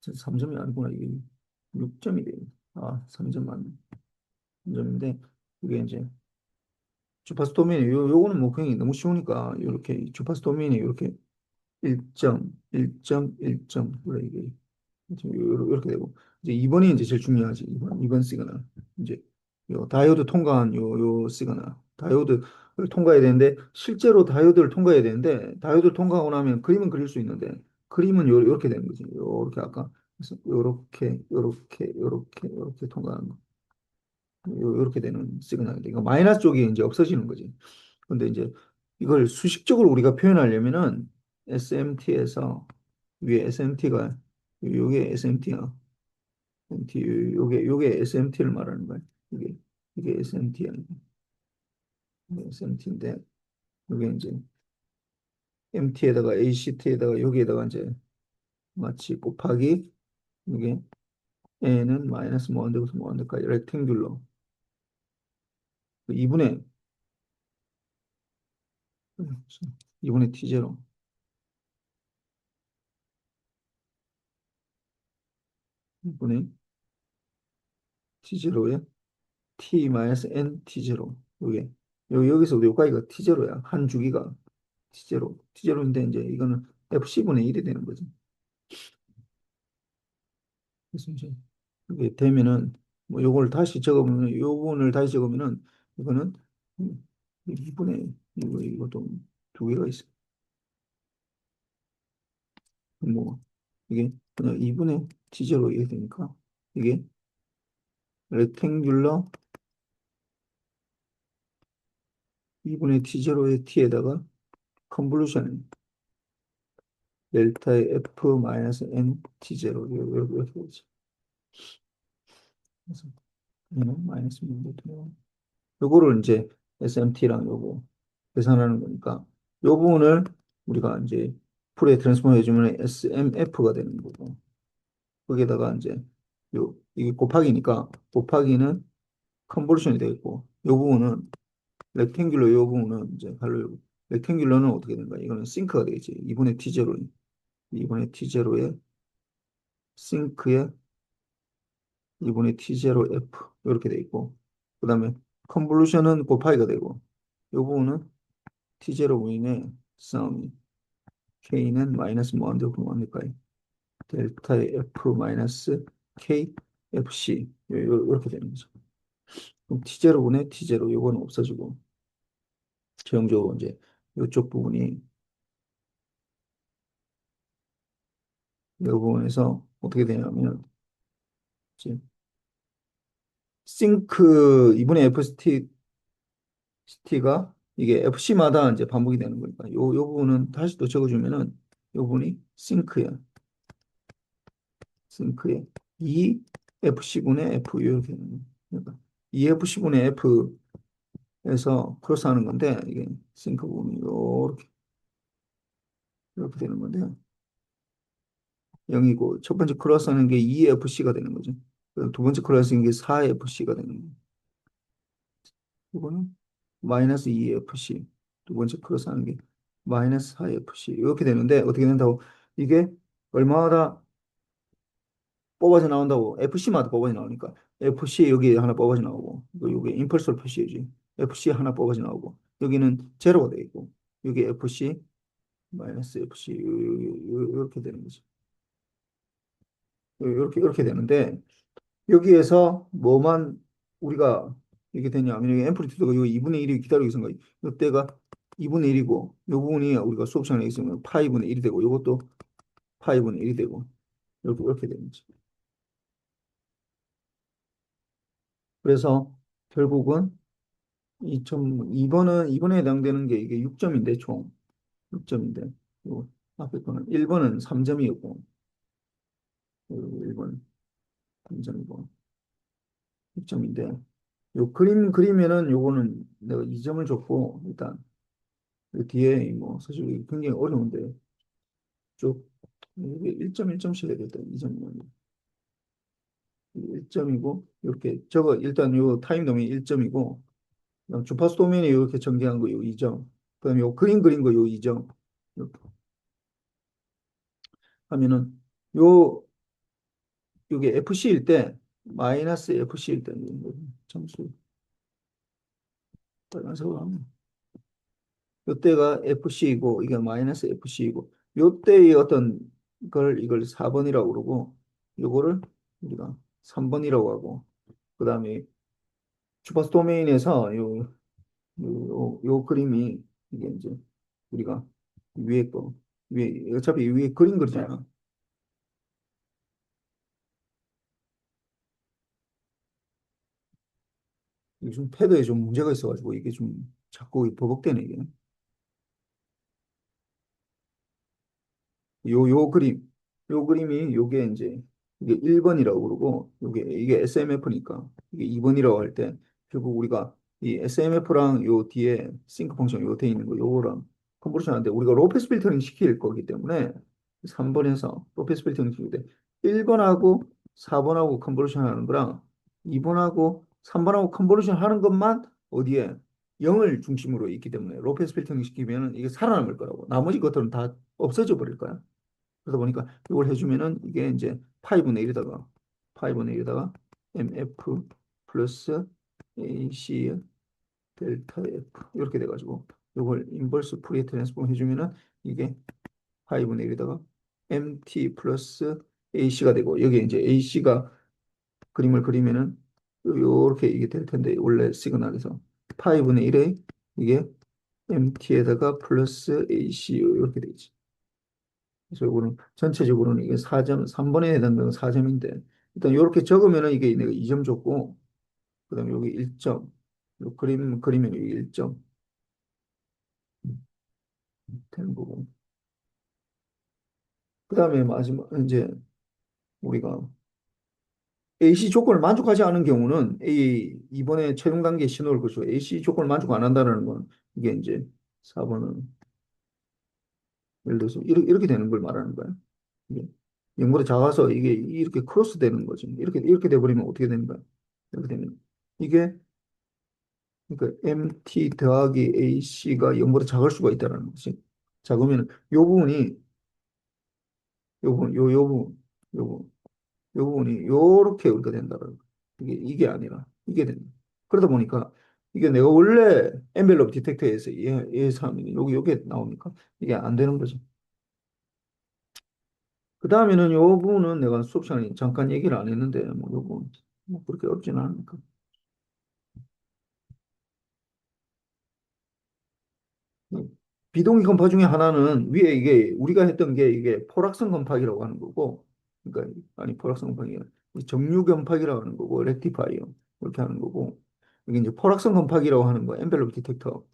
3점이 아니구나 이게 6점이 돼. 아, 3점 맞네. 3점인데 이게 이제 주파수 도면이 요거는 뭐 그냥 너무 쉬우니까 이렇게 주파수 도면이 이렇게 1점, 1점, 1점 그래 이게 이렇게 되고 이제 2번이 이제 제일 중요하지. 2번 시그널. 이제 요 다이오드 통과한 요 시그널. 다이오드를 통과해야 되는데 실제로 다이오드를 통과해야 되는데 다이오드를 통과하고 나면 그림은 그릴 수 있는데 그림은 요렇게 되는 거지. 요렇게 아까 그래서 요렇게 통과하는 거. 요렇게 되는 시그널이 돼. 이거 마이너스 쪽이 이제 없어지는 거지. 근데 이제 이걸 수식적으로 우리가 표현하려면은 SMT에서 위에 SMT가 요게 SMT야. SMT 요게 SMT를 말하는 거야. 이게 SMT야. 이게 SMT인데 요게 이제 MT에다가 ACT에다가 여기에다가 이제 마치 곱하기 이게 N은 마이너스 무한대부터 무한대까지 렉탱귤러 2분의 2분의 T0 2분의 T0에 T-N T0 요게 여기서 여기까지가 T0야. 한 주기가 T0인데 이제 이거는 FC분의 1이 되는 거지. 그래서 이제 이게 되면은 뭐 요걸 다시 적으면 요 부분을 다시 적으면은 이거는 2분의 이것도 두 개가 있어. 뭐 이게 그냥 2분의 T0 이렇게 되니까 이게 렉탱귤러 2분의 T0의 T에다가 컨볼루션 델타의 F 마이너스 N T0 이렇게 되지. 그래서 얘는 마이너스 문제돼요. 요거를 이제 SMT랑 요거 계산하는 거니까 요 부분을 우리가 이제 풀에 트랜스포머 해주면 SMF가 되는 거고 거기에다가 이제 요 이게 곱하기니까 곱하기는 컨볼루션이 되겠고 요 부분은 렉탱귤러 요 부분은 이제 발로 렉탱귤러는 어떻게 되는 거야? 이거는 싱크가 되겠지. 2분의 T0 2분의 T0에 싱크에 2분의 T0F 이렇게 돼 있고 그 다음에 컨볼루션은 곱하기가 되고 이 부분은 T0 부인의 썸이 K는 마이너스 무한대고 무한대까지 델타의 F 마이너스 K FC 이렇게 되는 거죠. 그럼 T0분의 T0 요거는 없어지고 최종적으로 이제 이쪽 부분이 이 부분에서 어떻게 되냐면 이제 싱크 2분의 FCT가 이게 FC마다 이제 반복이 되는 거니까 요 부분은 다시 또 적어주면은 요 부분이 싱크야. 싱크에 2FC분의 F 이렇게 되는 거야. 그러니까 2FC분의 F에서 크로스하는 건데 이게 싱크 부분이 요렇게 이렇게 되는 건데 0이고 첫 번째 크로스하는 게 2FC가 되는 거죠. 그리고 두 번째 클래스인 게 4FC가 되는 거예요. 이거는 마이너스 2FC. 두 번째 클래스하는 게 마이너스 4FC. 이렇게 되는데 어떻게 된다고? 이게 얼마마다 뽑아져 나온다고? FC마다 뽑아져 나오니까. FC 여기 하나 뽑아져 나오고, 여기 임펄스로 표시해지. FC 하나 뽑아져 나오고, 여기는 제로가 되어 있고, 여기 FC, 마이너스 FC, 이렇게 되는 거죠. 이렇게 되는데, 여기에서 뭐만 우리가 이렇게 되냐면 여기 앰플리튜드가 요 2분의 1이 기다리고 있는 거예요. 이때가 2분의 1이고 요 부분이 우리가 수업 시간에 있으면 파이분의 1이 되고 이것도 파이분의 1이 되고 이렇게 되는 거죠. 그래서 결국은 2번은 2번에 해당되는 게 이게 6점인데 총 6점인데 요 앞에 거는 1번은 3점이었고 1번 3점이고 6점인데 요 그림 그리면은 요거는 내가 2점을 줬고 일단 그 뒤에 뭐 사실 굉장히 어려운데 쭉 이게 1점 1점씩 해야 되겠다. 2점이면 1점이고 이렇게 저거 일단 요 타임 도메인 1점이고 주파수 도메인에 이렇게 전개한 거 요 2점. 그다음에 요 그림 그린 거 요 2점. 이렇게 하면은 요 요게 FC일 때 마이너스 FC일 때 점수 빨간색으로 하면 요때가 FC이고 이게 마이너스 FC이고 요때의 어떤 걸 이걸 4번이라고 그러고 요거를 우리가 3번이라고 하고 그다음에 주파수 도메인에서 요 그림이 이게 이제 우리가 위에 거 위에 어차피 위에 그림 그리잖아. 요즘 패드에 좀 문제가 있어가지고 이게 좀 자꾸 버벅대네 이게. 요 그림, 요 그림이 요게 이제 이게 1번이라고 그러고 요게 이게 SMF니까 이게 2번이라고 할 때 결국 우리가 이 SMF랑 요 뒤에 싱크 펑션 요 돼 있는 거 요거랑 컨버전 하는데 우리가 로페스 필터링 시킬 거기 때문에 3번에서 로페스 필터링 시킬 때 1번하고 4번하고 컨버전 하는 거랑 2번하고 3번하고 컨버전 하는 것만 어디에 0을 중심으로 있기 때문에 로페스 필터링 시키면은 이게 살아남을 거라고 나머지 것들은 다 없어져 버릴 거야. 그러다 보니까 이걸 해주면은 이게 이제 파이분의 1에다가 파이분의 1에다가 MF 플러스 AC 델타 F 이렇게 돼가지고 이걸 인버스 푸리에 트랜스폼 해주면은 이게 파이분의 1에다가 MT 플러스 AC가 되고 여기 이제 AC가 그림을 그리면은 요렇게 이게 될 텐데 원래 시그널에서 파이분의 1에 이게 MT에다가 플러스 AC 이렇게 되지. 그래서 이거는 전체적으로는 이게 4점, 3번에 해당되는 4점인데 일단 이렇게 적으면은 이게 내가 2점 줬고 그다음에 여기 1점. 요 그리면 여기 1점 되는 거고. 그다음에 마지막 이제 우리가 AC 조건을 만족하지 않은 경우는 이번에 최종 단계 신호를 그죠. AC 조건을 만족 안 한다는 건 이게 이제 4번은 예를 들어서 이렇게 되는 걸 말하는 거예요. 이게 0보다 작아서 이게 이렇게 크로스 되는 거지. 이렇게 돼 버리면 어떻게 되는 거야? 이렇게 되면 이게 그러니까 MT 더하기 AC가 0보다 작을 수가 있다는 거지. 작으면 요 부분이 요 부분 요 부분 요 부분 요 부분이 요렇게 우리가 된다는 거. 이게 아니라 이게 된다. 그러다 보니까 이게 내가 원래 엔벨롭 디텍터에서 예상하면 요게 나오니까 이게 안 되는 거지. 그 다음에는 요 부분은 내가 수업 시간에 잠깐 얘기를 안 했는데 뭐 요거 뭐 그렇게 어렵지는 않으니까. 비동기 건파 중에 하나는 위에 이게 우리가 했던 게 이게 포락성 건파기라고 하는 거고, 그러니까 아니 포락성 건파기 정류 건파기라고 하는 거고 렉티파이어. 이렇게 하는 거고, 이게 이제 포락성 곰팡이라고 하는 거, 엔벨롭 디텍터.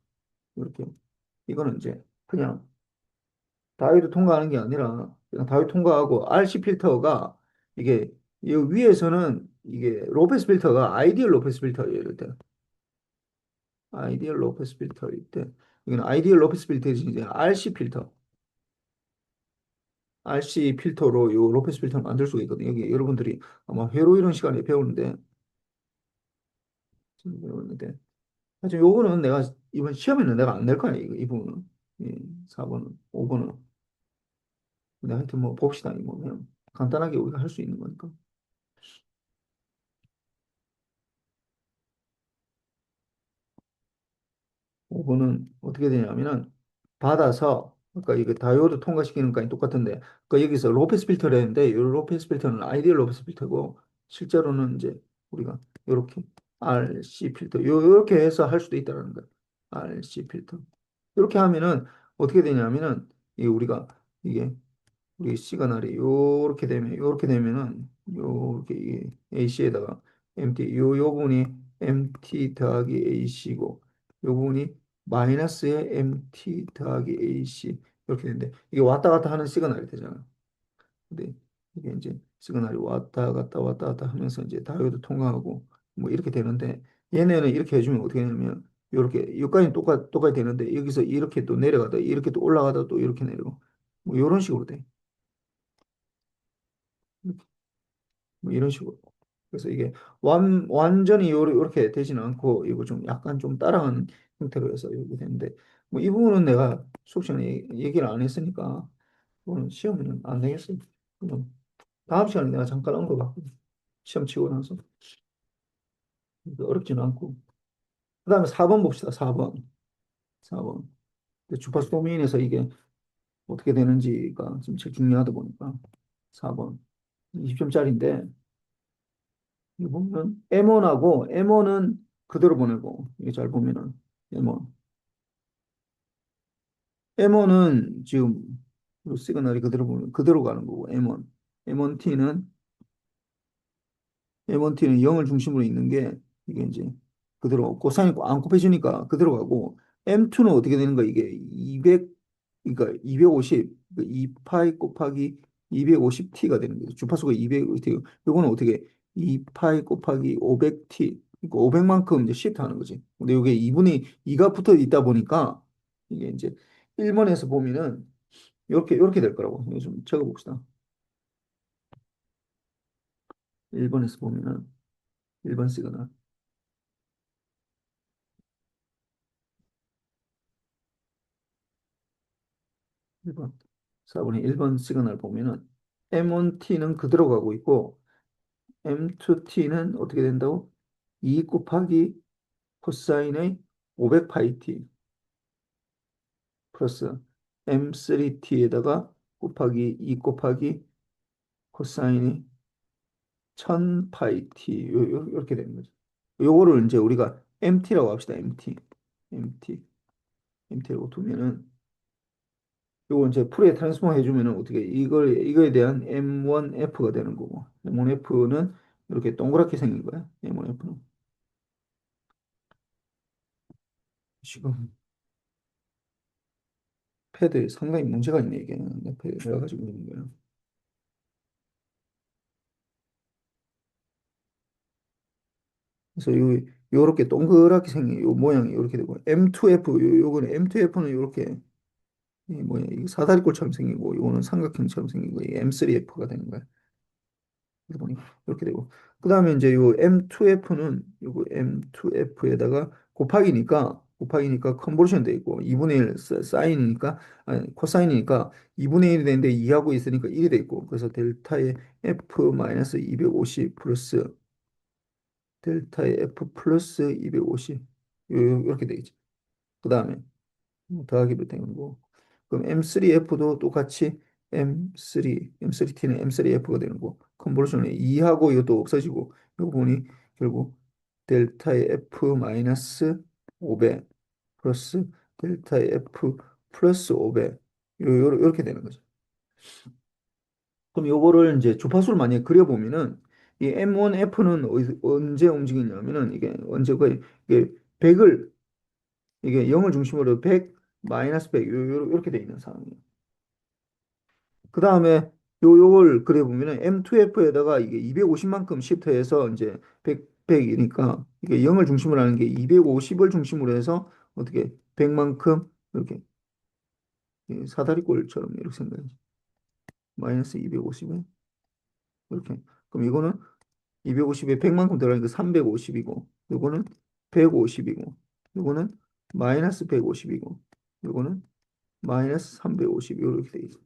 이렇게. 이거는 이제 그냥 다이오드 통과하는 게 아니라, 그냥 다이오드 통과하고 RC 필터가 이게, 이 위에서는 이게 로페스 필터가 아이디얼 로페스 필터예요, 이럴 때. 아이디얼 로페스 필터일 때. 이건 아이디얼 로페스 필터지 이제 RC 필터. RC 필터로 요 로페스 필터를 만들 수가 있거든요. 여기 여러분들이 아마 회로 이론 시간에 배우는데, 지금 배우는데. 하여튼 요거는 내가 이번 시험에는 내가 안 낼 거야, 이 부분은. 예, 4번은, 5번은. 근데 하여튼 뭐 봅시다. 이거 그냥 간단하게 우리가 할 수 있는 거니까. 5번은 어떻게 되냐면은 받아서 그러니까 이게 다이오드 통과시키는 거랑 똑같은데 그러니까 여기서 로페스 필터를 했는데 이 로페스 필터는 아이디얼 로페스 필터고 실제로는 이제 우리가 이렇게 RC 필터 요렇게 해서 할 수도 있다는 거예요. RC 필터. 이렇게 하면은 어떻게 되냐면은 이 우리가 이게 우리 시그널이 요렇게 되면은 요렇게 이게 AC에다가 MT 요 부분이 MT 더하기 AC고 요 부분이 마이너스의 MT 더하기 AC 이렇게 되는데 이게 왔다 갔다 하는 시그널이 되잖아요. 근데 이게 이제 시그널이 왔다 갔다 하면서 이제 다이오드 통과하고 뭐 이렇게 되는데 얘네는 이렇게 해주면 어떻게 되냐면 요렇게 여기까지 똑같이 되는데 여기서 이렇게 또 내려가다 이렇게 또 올라가다 또 이렇게 내려고 뭐 이런 식으로 돼. 뭐 이런 식으로. 그래서 이게 완전히 요렇게 되지는 않고 이거 좀 약간 좀 따라가는 형태로 해서 이렇게 되는데 뭐 이 부분은 내가 수업 시간에 얘기를 안 했으니까 이거는 시험에는 안 내겠어요. 그럼 다음 시간에 내가 잠깐 언급하고 시험 치고 나서 어렵지는 않고 그다음에 4번 봅시다. 4번. 4번. 주파수 도메인에서 이게 어떻게 되는지가 지금 제일 중요하다 보니까 4번 20점짜리인데 이거 보면 M1하고 M1은 그대로 보내고 이게 잘 보면은 M1 M1은 지금 시그널이 그대로 보면 그대로 가는 거고 M1 M1T는 M1T는 0을 중심으로 있는 게 이게 이제 그대로 코사인 안 곱해주니까 그대로 가고 M2는 어떻게 되는 거야 이게 200 그러니까 250 2파이 곱하기 250T가 되는 거죠 주파수가 200T 요거는 어떻게 2파이 곱하기 500T 그러니까 500만큼 이제 시프트 하는 거지 근데 이게 2분의 2가 붙어 있다 보니까 이게 이제 1번에서 보면은 이렇게 될 거라고 이거 좀 적어봅시다 1번에서 보면은 1번 시그널 1번 4번의 1번 시그널 보면은 M1T는 그대로 가고 있고 M2T는 어떻게 된다고? 2 곱하기 코사인의 500파이 T 플러스 M3T에다가 곱하기 2 곱하기 코사인이 1000파이 T 이렇게 되는 거죠. 요거를 이제 우리가 MT라고 합시다. MT MT라고 두면은 요거 이제 풀에 트랜스포머 해주면은 어떻게 이거에 대한 M1F가 되는 거고 M1F는 이렇게 동그랗게 생긴 거야. M1F는 지금 패드에 상당히 문제가 있네 이게 내 패드 내가 가지고 있는 거야. 그래서 요렇게 동그랗게 생긴 요 모양이 이렇게 되고 M2F 요거는 M2F는 요렇게 이 뭐야 이거 사다리꼴처럼 생기고 요거는 삼각형처럼 생기고 이게 M3F가 되는 거야. 그러다 보니 이렇게 되고 그 다음에 이제 요 M2F는 요거 M2F에다가 곱하기니까 컨버전 돼 있고 2분의 1 사인이니까 아니 코사인이니까 2분의 1이 되는데 2하고 있으니까 1이 돼 있고 그래서 델타의 F 마이너스 250 플러스 델타의 F 플러스 250 이렇게 되겠지. 그 다음에 더하기로 되는 거고 그럼 M3F도 똑같이 M3T는 M3F가 되는 거 컨버전에 2하고 이것도 없어지고 이 부분이 결국 델타의 F 마이너스 500 플러스 델타의 F 플러스 500 이렇게 되는 거죠. 그럼 요거를 이제 주파수를 만약에 그려보면은 이 M1F는 언제 움직이냐면은 이게 언제 거의 이게 100을 이게 0을 중심으로 100, 마이너스 100 요렇게 돼 있는 상황이에요. 그 다음에 요걸 그래 보면은 M2F에다가 이게 250만큼 시프트해서 이제 100이니까 이게 0을 중심으로 하는 게 250을 중심으로 해서 어떻게 100만큼 이렇게 사다리꼴처럼 이렇게 생각해야지. 마이너스 250에 이렇게. 그럼 이거는 250에 100만큼 들어가니까 350이고 요거는 150이고 요거는 마이너스 150이고 요거는 마이너스 350 이렇게 돼 있어.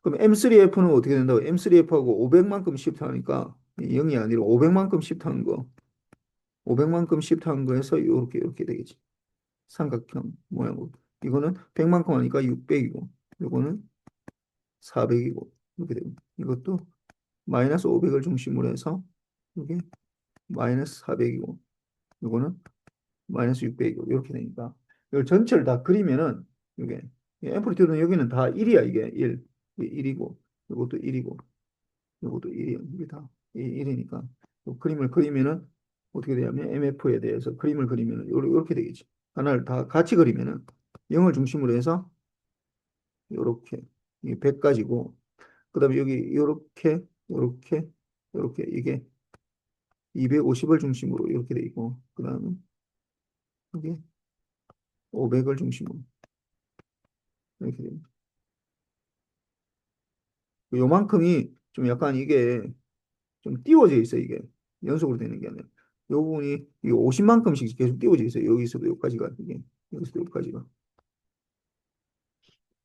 그럼 M3F는 어떻게 된다고? M3F하고 500만큼 시프트하니까 0이 아니라 500만큼 시프트한 거. 500만큼 시프트한 거에서 이렇게 되겠지. 삼각형 모양으로. 이거는 100만큼 하니까 600이고 이거는 400이고 이렇게 되고 이것도 마이너스 500을 중심으로 해서 이게 마이너스 400이고 이거는 마이너스 600이고 이렇게 되니까 이걸 전체를 다 그리면은 이게 앰플리튜드는 여기는 다 1이야 이게 1. 1이고 이것도 1이고 이것도 1이야. 이게 다 1이니까 그림을 그리면은 어떻게 되냐면 MF에 대해서 그림을 그리면은 이렇게 되겠지. 하나를 다 같이 그리면은 0을 중심으로 해서 이렇게 이게 100가지고 그다음에 여기 이렇게 이게 250을 중심으로 이렇게 돼 있고 그다음에 이게 500을 중심으로 이렇게 됩니다. 요만큼이 좀 약간 이게 좀 띄워져 있어 이게 연속으로 되는 게 아니라 요 부분이 이 50만큼씩 계속 띄워져 있어요. 여기서도 여기까지가 이게 여기서도 여기까지가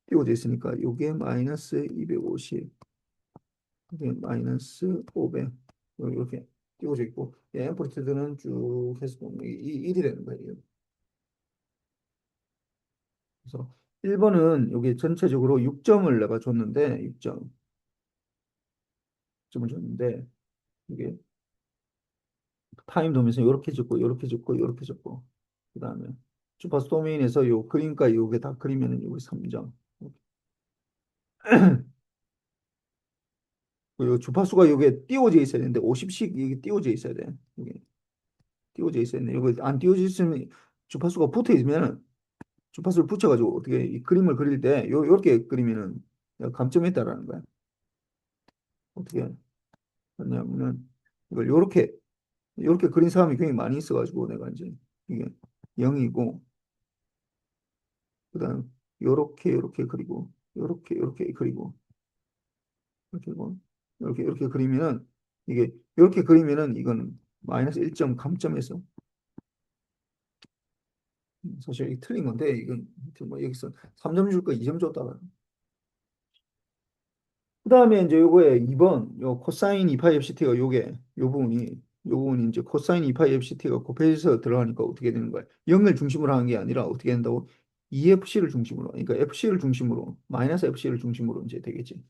띄워져 있으니까 요게 마이너스 250 이게 마이너스 500 이렇게 띄워져 있고 앰플리튜드는 쭉 해서 보면 이 1이 되는 거예요. 그래서 1번은 여기 전체적으로 6점을 내가 줬는데 6점을 줬는데 이게 타임 도면서 이렇게 적고 이렇게 적고 이렇게 적고 그다음에 주파수 도메인에서 요 그림과 요게 다 그리면은 요게 3점. 그리고 주파수가 요게 띄워져 있어야 되는데 50씩 이게 띄워져 있어야 돼. 이게 띄워져 있어야 되는데 이거 안 띄워져 있으면 주파수가 붙어 있으면은 주파수를 붙여가지고 어떻게 이 그림을 그릴 때 요렇게 그리면은 감점했다라는 거야. 어떻게 하냐면은 이걸 요렇게 그린 사람이 굉장히 많이 있어가지고 내가 이제 이게 0이고 그다음 요렇게 그리고 요렇게 그리고 이렇게 이렇게 그리면은 이게 이렇게 그리면은 이거는 마이너스 1점 감점해서 사실 이 틀린 건데 이건 뭐 여기서 3점 줄 거 2점 줬다가 그다음에 이제 요거에 2번 요 코사인 2파이 FCT가 요 부분이 이제 코사인 2파이 FCT가 곱해져서 들어가니까 어떻게 되는 거야? 0을 중심으로 하는 게 아니라 어떻게 된다고? EFC를 중심으로 그러니까 FC를 중심으로 마이너스 FC를 중심으로 이제 되겠지.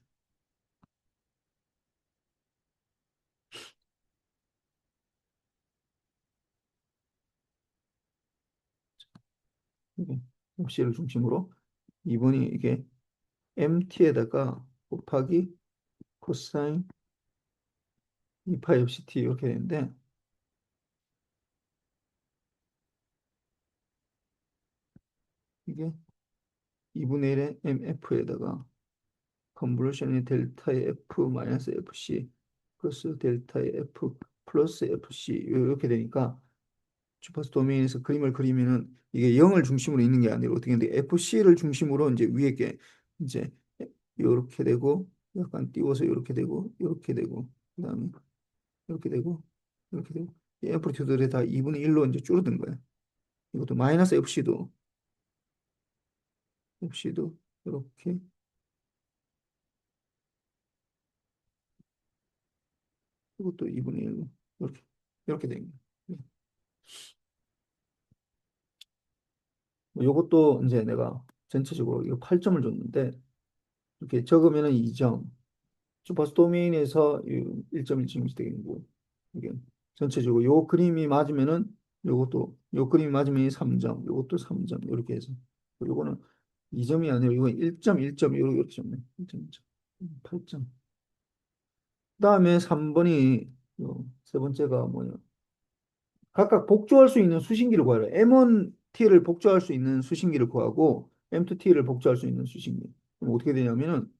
이게 FC를 중심으로 2번이 이게 MT에다가 곱하기 코사인 2파이 FCT 이렇게 되는데 이게 2분의 1의 MF에다가 컨볼루션이 델타의 F 마이너스 FC 플러스 델타의 F 플러스 FC 이렇게 되니까 주파수 도메인에서 그림을 그리면은 이게 0을 중심으로 있는 게 아니라 어떻게 되는데 FC를 중심으로 이제 위에 게 이제 이렇게 되고 약간 띄워서 이렇게 되고 그다음에 이렇게 되고 이렇게 되고 이 앰플리튜드들이 다 2분의 1로 이제 줄어든 거야. 이것도 마이너스 FC도 이렇게 이것도 2분의 1로 이렇게 된 거야. 뭐 요것도 이제 내가 전체적으로 이거 8점을 줬는데 이렇게 적으면은 2점 주파수 도메인에서 1점 1점씩 되겠고 이게 전체적으로 요 그림이 맞으면은 요 그림이 맞으면 3점 요것도 3점 이렇게 해서 요거는 2점이 아니라 이건 1점 1점 이렇게 줬네 1점 1점 8점 그다음에 3번이 세 번째가 뭐냐? 각각 복조할 수 있는 수신기를 구하라. M1T를 복조할 수 있는 수신기를 구하고 M2T를 복조할 수 있는 수신기. 그럼 어떻게 되냐면은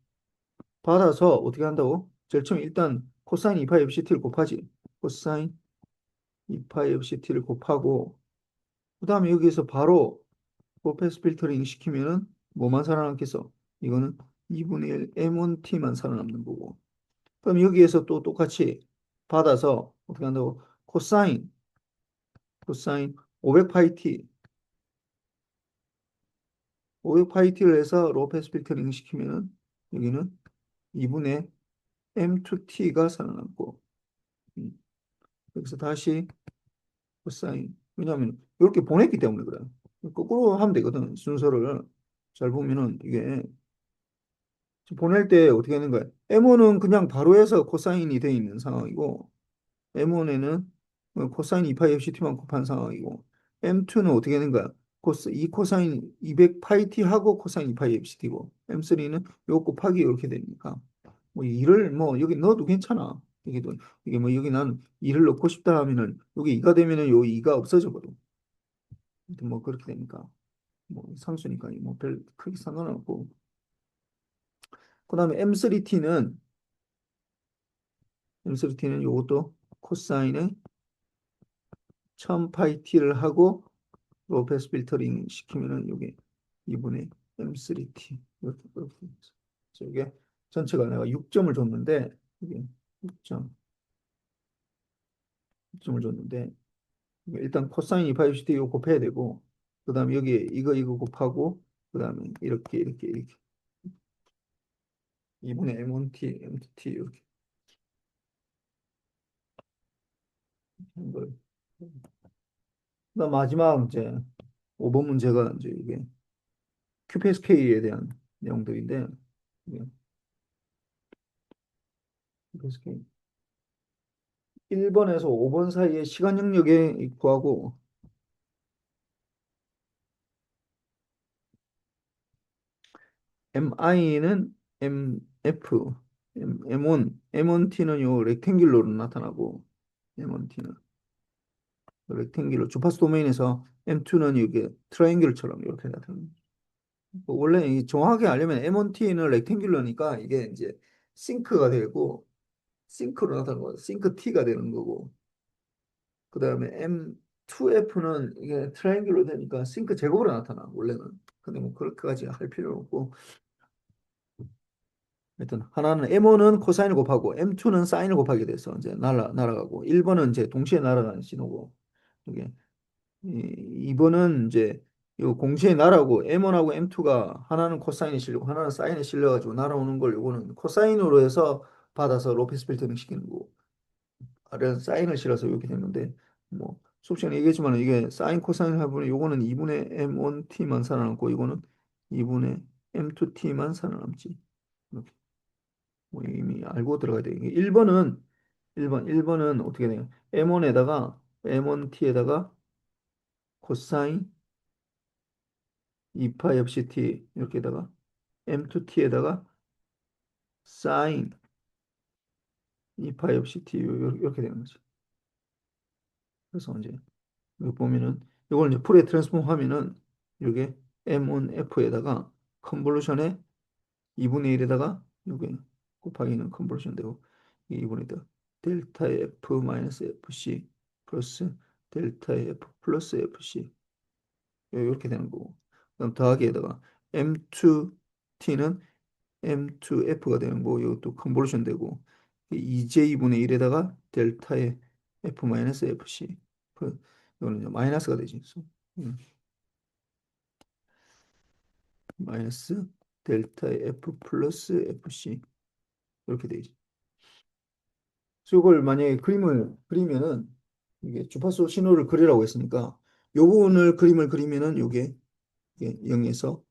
받아서 어떻게 한다고? 제일 처음 일단 코사인 2파이 FCT를 곱하지. 코사인 2파이 FCT를 곱하고 그 다음에 여기에서 바로 포페스 필터링 시키면은 뭐만 살아남겠어? 이거는 2분의 1 M1T만 살아남는 거고. 그럼 여기에서 또 똑같이 받아서 어떻게 한다고? 코사인 500파이 T 500파이T를 해서 로우 패스 필터링 시키면은 여기는 2분의 M2T가 살아남고 여기서 다시 코사인 왜냐하면 이렇게 보냈기 때문에 그래요. 거꾸로 하면 되거든. 순서를 잘 보면은 이게 보낼 때 어떻게 하는 거야? M1은 그냥 바로 해서 코사인이 돼 있는 상황이고 M1에는 코사인 2파이 FCT만 곱한 상황이고 M2는 어떻게 되는 거야? 이 코사인 200파이 T하고 코사인 2파이 FCT고 M3는 요 곱하기 이렇게 되니까 뭐 이를 뭐 여기 넣어도 괜찮아. 이게 뭐 여기 난 2를 넣고 싶다 하면은 여기 2가 되면은 요 2가 없어져 버려. 뭐 그렇게 되니까 뭐 상수니까 뭐 별 크게 상관은 없고 그다음에 M3T는 요것도 코사인의 1000파이 T를 하고 로우 패스 필터링 시키면은 이게 2분의 M3T 이렇게 그래서 이게 전체가 내가 6점을 줬는데 이게 6점을 줬는데 일단 코사인 2파이 t 이거 곱해야 되고 그다음에 여기에 이거 곱하고 그다음에 이렇게 2분의 M1T, M2T 이렇게 한 걸. 그다음 마지막 문제 5번 문제가 이제 이게 QPSK에 대한 내용들인데 이게 QPSK 1번에서 5번 사이의 시간 영역에 구하고 MI는 MF, M1T는 요 렉탱귤러로 나타나고 M1T는 렉탱귤러 주파수 도메인에서 M2는 이게 트라이앵글처럼 이렇게 나타납니다. 뭐 원래 정확하게 알려면 M1T는 렉탱귤러니까 이게 이제 싱크가 되고 싱크로 나타나는 거예요. 싱크 T가 되는 거고 그 다음에 M2F는 이게 트라이앵글로 되니까 싱크 제곱으로 나타나 원래는. 근데 뭐 그렇게까지 할 필요는 없고 하여튼 하나는 M1은 코사인을 곱하고 M2는 사인을 곱하게 돼서 이제 날아가고 1번은 이제 동시에 날아가는 신호고 이게 2번은 이제 요 공시에 날아오고 M1하고 M2가 하나는 코사인에 실리고 하나는 사인에 실려가지고 날아오는 걸 요거는 코사인으로 해서 받아서 로페스 필터링 시키는 거고 아래는 사인을 실어서 이렇게 되는데 뭐 수업 시간에 얘기했지만 이게 사인 코사인 해보면 요거는 2분의 M1T만 살아남고 이거는 2분의 M2T만 살아남지 이렇게 뭐 이미 알고 들어가야 돼. 이게 1번은 어떻게 돼요? M1에다가 M1T에다가 코사인 2파 FCT 이렇게다가 M2T에다가 사인 2파 FCT 이렇게 되는 거죠. 그래서 이제 이거 보면은 이걸 이제 풀에 트랜스폼 하면은 이게 M1F에다가 컨볼루션에 2분의 1에다가 이게 곱하기는 컨볼루션 되고 2분의 1 델타 F 마이너스 FC 플러스 델타 F 플러스 FC 이렇게 되는 거고 그다음 더하기에다가 M2T는 M2F가 되는 거고 이것도 컨볼루션 되고 2J분의 1에다가 델타의 F-FC 이거는 이제 마이너스가 되지 음, 마이너스 델타의 F 플러스 FC 이렇게 되지 그래서 이걸 만약에 그림을 그리면은 이게 주파수 신호를 그리라고 했으니까 요 부분을 그림을 그리면은 이게 0에서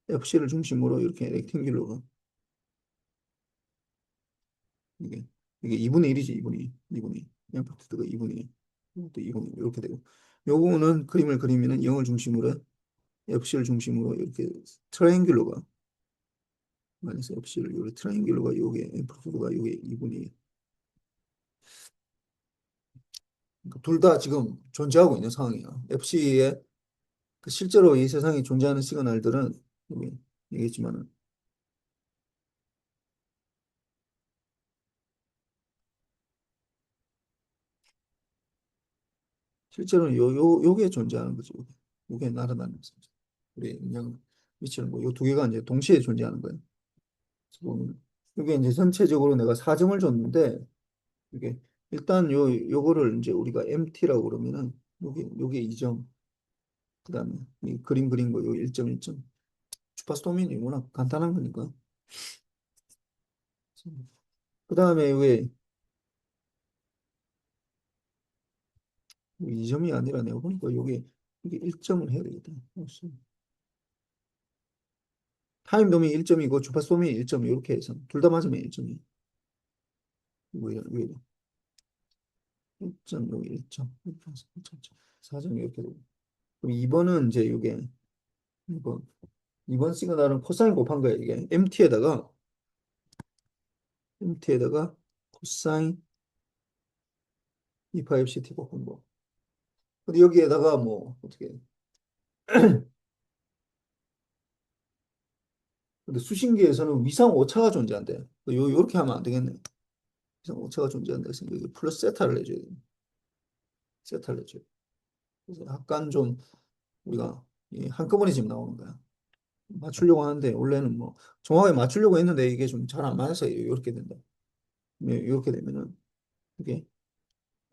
FC를 중심으로 이렇게 렉탱귤러가 이게 이게 2분의 1이지 2분의 2 엠파트가 2분의 1 이것도 2분의 1 이렇게 되고 요거는 그림을 그리면은 0을 중심으로 FC를 중심으로 이렇게 트라이앵귤러가 마이너스 FC를 요렇게 트라이앵귤러가 요게 엠파트가 요게 2분의 1 둘 다 지금 존재하고 있는 상황이야. FC에 실제로 이 세상에 존재하는 시그널들은 여기 얘기했지만은 실제로는 요게 존재하는 거죠. 요게 날아다니면서 우리 영향을 미치는 거. 요 두 개가 이제 동시에 존재하는 거예요. 그래서 보면 이게 이제 전체적으로 내가 4점을 줬는데 이게 일단 요거를 이제 우리가 MT라고 그러면은 요게 2점. 그다음에 이 그림 그린 거 요 1점 1점. 주파수 도면이 워낙 간단한 거니까. 그다음에 왜 2점이 아니라 내가 보니까 요게 이게 1점을 해야 되겠다. 타임 도면이 1점이고 주파수 도면이 1점 이렇게 해서 둘 다 맞으면 1점이. 왜 이래? 1점 여기 1점 4점 이렇게 되고 그럼 2번은 이제 이게 2번 시그널은 코사인 곱한 거야 이게 MT에다가 코사인 2파이 ct 곱한 거 근데 여기에다가 뭐 어떻게 근데 수신기에서는 위상 오차가 존재한대 요렇게 하면 안 되겠네 위상 오차가 존재한다 그래서 여기 플러스 세타를 내줘야 돼 세타를 내줘야 돼 그래서 약간 좀 우리가 한꺼번에 지금 나오는 거야 맞추려고 하는데 원래는 뭐 정확하게 맞추려고 했는데 이게 좀 잘 안 맞아서 이렇게 된다. 이렇게 되면은 이게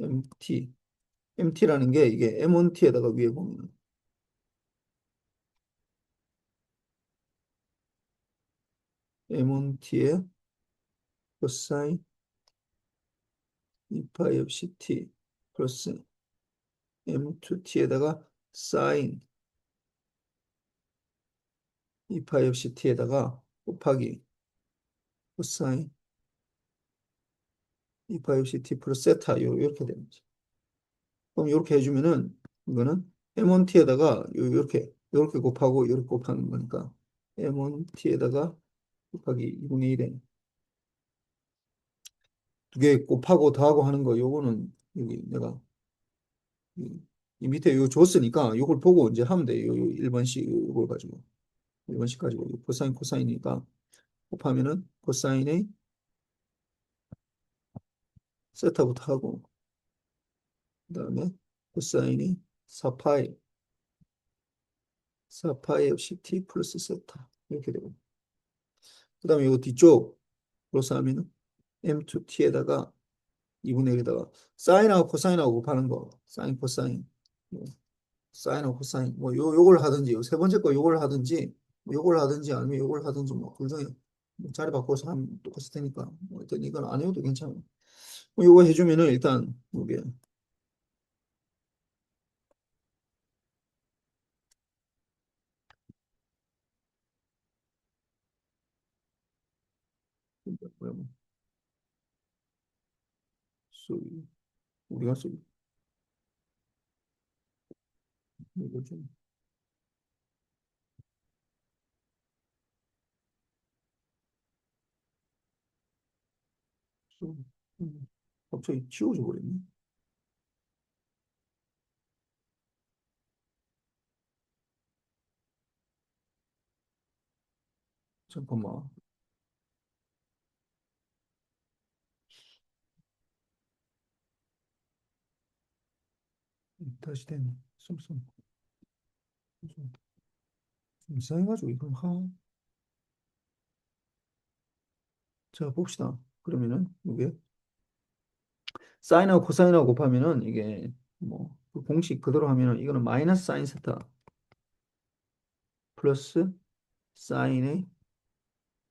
MT, MT라는 게 이게 M1T에다가 위에 보면 M1T에 코사인 2파이 없이 T 플러스 M2T에다가 사인 2파이 없이 T에다가 곱하기 코사인 2파이 없이 T 플러스 세타 이렇게 되는 거죠. 그럼 이렇게 해주면은 이거는 M1T에다가 요렇게 곱하고 이렇게 곱하는 거니까 M1T에다가 곱하기 2분의 1에 두 개 곱하고 더하고 하는 거 요거는 여기 내가 이 밑에 요 줬으니까 요걸 보고 이제 하면 돼. 요 1번씩 요걸 가지고 1번씩 가지고 요 코사인 코사인이니까 곱하면은 코사인의 세타부터 하고 그다음에 코사인이 4파이 4파이 없이 t 플러스 세타 이렇게 되고 그다음에 요 뒤쪽 플러스 하면은 M2T에다가 2분의 1에다가 사인하고 코사인하고 곱하는 거 사인 코사인 뭐, 사인하고 코사인 뭐 요걸 하든지 요 세 번째 거 요걸 하든지 뭐 요걸 하든지 아니면 요걸 하든지 뭐둘 중에 뭐 자리 바꿔서 하면 똑같을 테니까 뭐 일단 이건 안 해도 괜찮아 뭐 요거 해주면은 일단 이게 뭐야 뭐 소위 우리가 소위 이거 좀 소위 갑자기 지워져 버렸네 잠깐만 다시 되네 좀 이상해가지고 이걸 자 봅시다 그러면은 이게 사인하고 코사인하고 곱하면은 이게 뭐그 공식 그대로 하면은 이거는 마이너스 사인 세타 플러스 사인의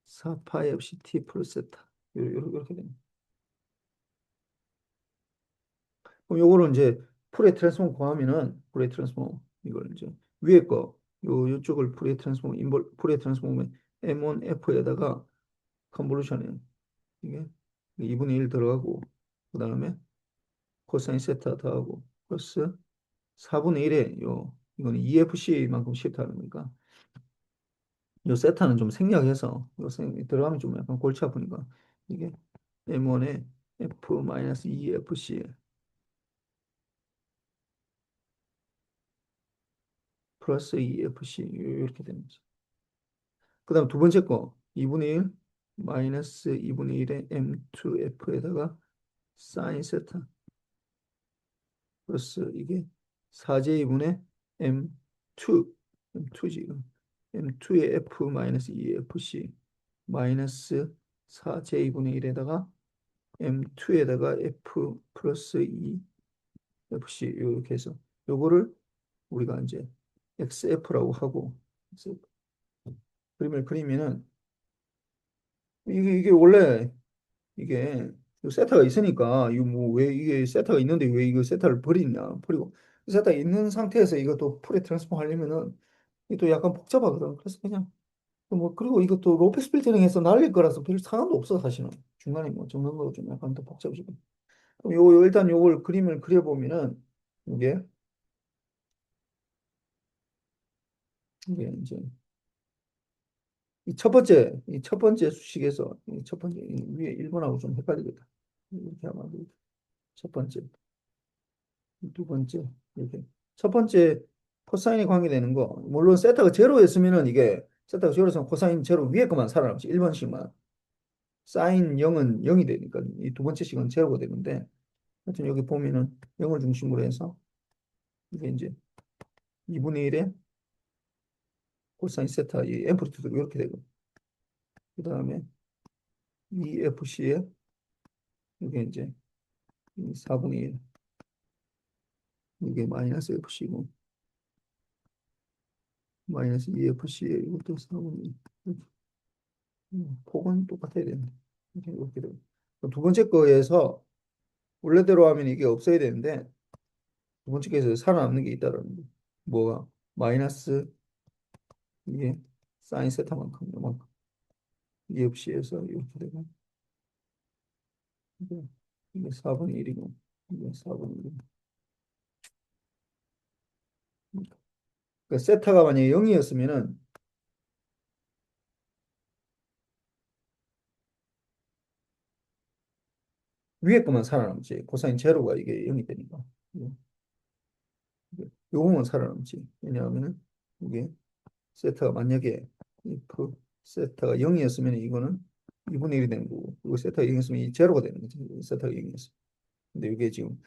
4파이 없이 t 플러스 세타 이렇게 됩니다. 그럼 요거를 이제 풀의 트랜스폼 구하면은 풀의 트랜스폼 이걸 이제 위에 거 요쪽을 풀의 트랜스폼 인볼 풀의 트랜스폼은 M1F에다가 컨볼루션에 이게 2분의 1 들어가고 그다음에 코사인 세타 더하고 플러스 4분의 1에 이거는 EFC만큼 시프트하는 거니까 요 세타는 좀 생략해서 들어가면 좀 약간 골치 아프니까 이게 M1에 F-EFC 플러스 2fc 이렇게 되는 거죠. 그 다음 두 번째 거 2분의 1 마이너스 2분의 1의 m2f에다가 사인 세타 플러스 이게 4j2분의 m2 m2지 이거 m2의 f 마이너스 2fc 마이너스 4j2분의 1에다가 m2에다가 f 플러스 2fc 이렇게 해서 요거를 우리가 이제 xf라고 하고 그림을 그리면은 이게 원래 이게 세타가 있으니까 이거 뭐 왜 이게 세타가 있는데 왜 이거 세타를 버리냐 버리고 세타가 있는 상태에서 이것도 풀에 트랜스폼 하려면은 이게 또 약간 복잡하거든. 그래서 그냥 뭐 그리고 이것도 로페스 필터링해서 날릴 거라서 별 상관도 없어 사실은. 중간에 뭐 적는 거 좀 약간 더 복잡해지고. 그럼 요 일단 요걸 그림을 그려보면은 이게 이게 이제 이 첫 번째 수식에서 이 첫 번째 이 위에 1번하고 좀 헷갈리겠다. 이렇게 하면 안 되겠다. 첫 번째, 두 번째 이렇게 첫 번째 코사인이 관계되는 거 물론 세타가 제로였으면은 이게 세타가 제로였으면 코사인 제로 위에 것만 살아남지 1번씩만 사인 0은 0이 되니까 이 두 번째 식은 제로가 되는데 하여튼 여기 보면은 0을 중심으로 해서 이게 이제 2분의 1의 코사인 세타 이 앰플리튜드가 이렇게 되고 그 다음에 이 FC에 이게 이제 4분의 1 이게 마이너스 FC고 마이너스 2FC에 이것도 4분의 1 폭은 똑같아야 되는데 이렇게 되고 두 번째 거에서 원래대로 하면 이게 없어야 되는데 두 번째 거에서 살아남는 게 있다라는 거 뭐가 마이너스 이게 사인 세타만큼 요만큼 EFC에서 이렇게 되고 이게, 이게 4분의 1이고 이게 4분의 1이고 그러니까 세타가 만약에 0이었으면은 위에 것만 살아남지 코사인 제로가 이게 0이 되니까 요거만 살아남지 왜냐하면은 이게 세타가 만약에 if 세타가 0이었으면 이거는 2분의 1이 되는 거고 그리고 세타가 0이었으면 이 제로가 되는 거지 세타가 0이었어 근데 이게 지금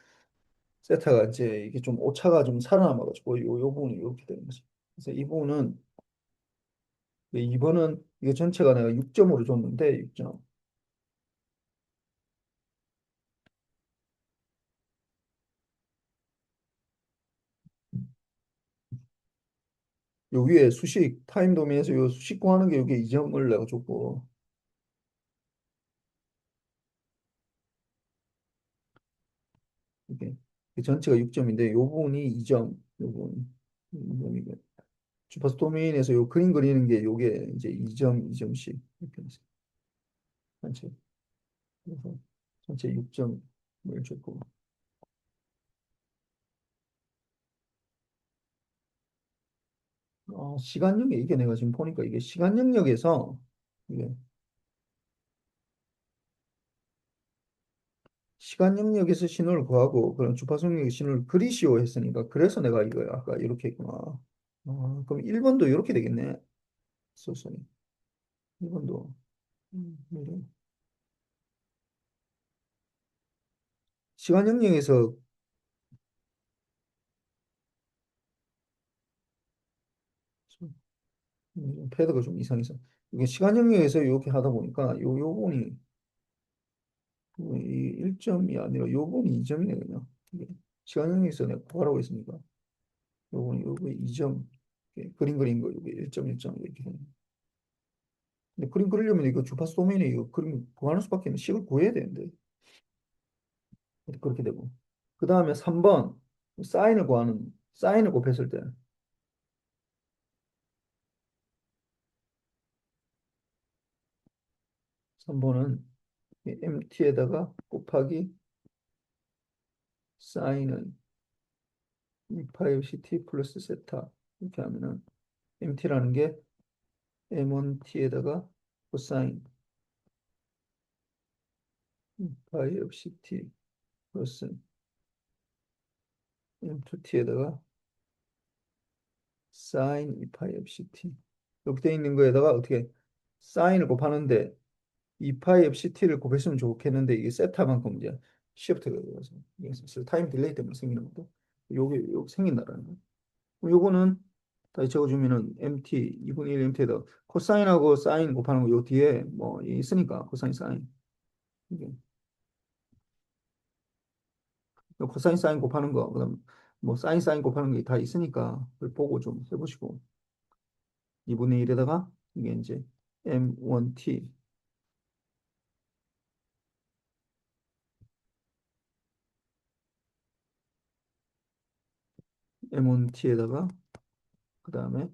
세타가 이제 이게 좀 오차가 좀 살아남아가지고 요 부분이 이렇게 되는 거지 그래서 이 부분은 2번은 이게 전체가 내가 6점으로 줬는데 6점 요 위에 수식 타임 도메인에서 요 수식 구하는 게 이게 2점을 내가 줬고 이게 전체가 6점인데 요 부분이 2점 요 부분이 2점이고 주파수 도메인에서 요 그림 그리는 게 요게 이제 2점 2점씩 이렇게 해서 전체 그래서 전체 6점을 줬고 시간 영역 이게 내가 지금 보니까 이게 시간 영역에서 이게 시간 영역에서 신호를 구하고 그런 주파수 영역의 신호를 그리시오 했으니까 그래서 내가 이거 아까 이렇게 했구나. 그럼 1번도 이렇게 되겠네. 소선이 1번도 이런. 시간 영역에서 패드가 좀 이상해서 이게 시간 영역에서 이렇게 하다 보니까 요 부분이 이 1점이 아니라 요 부분이 2점이네 그냥. 이게 시간 영역에서 내가 구하라고 했으니까 요거 2점 그림 그린 거 이게 1점 1점 이렇게 되는. 근데 그림 그리려면 이거 주파수 도메인에 이거 그림 구하는 수밖에 없는 식을 구해야 되는데 그렇게 되고 그 다음에 3번 사인을 곱했을 때 3번은 MT에다가 곱하기 사인은 2파이 CT 플러스 세타 이렇게 하면은 MT라는 게 M1T에다가 코사인 2파이 CT 플러스 M2T에다가 사인 2파이 fct 이렇게 돼 있는 거에다가 어떻게 사인을 곱하는데 2파이 fct를 곱했으면 좋겠는데 이게 세타만큼 이제 시프트가 되어서 이게 사실 타임 딜레이 때문에 생기는 거고 요게 생긴다라는 거. 요거는 다시 적어주면은 mt 2분의 1 mt에다 코사인하고 사인 곱하는 거 요 뒤에 뭐 있으니까 코사인 사인 이게 코사인 사인 곱하는 거 그다음 뭐 사인 사인 곱하는 게 다 있으니까 그걸 보고 좀 해보시고 2분의 1에다가 이게 이제 m1t m1t에다가 그 다음에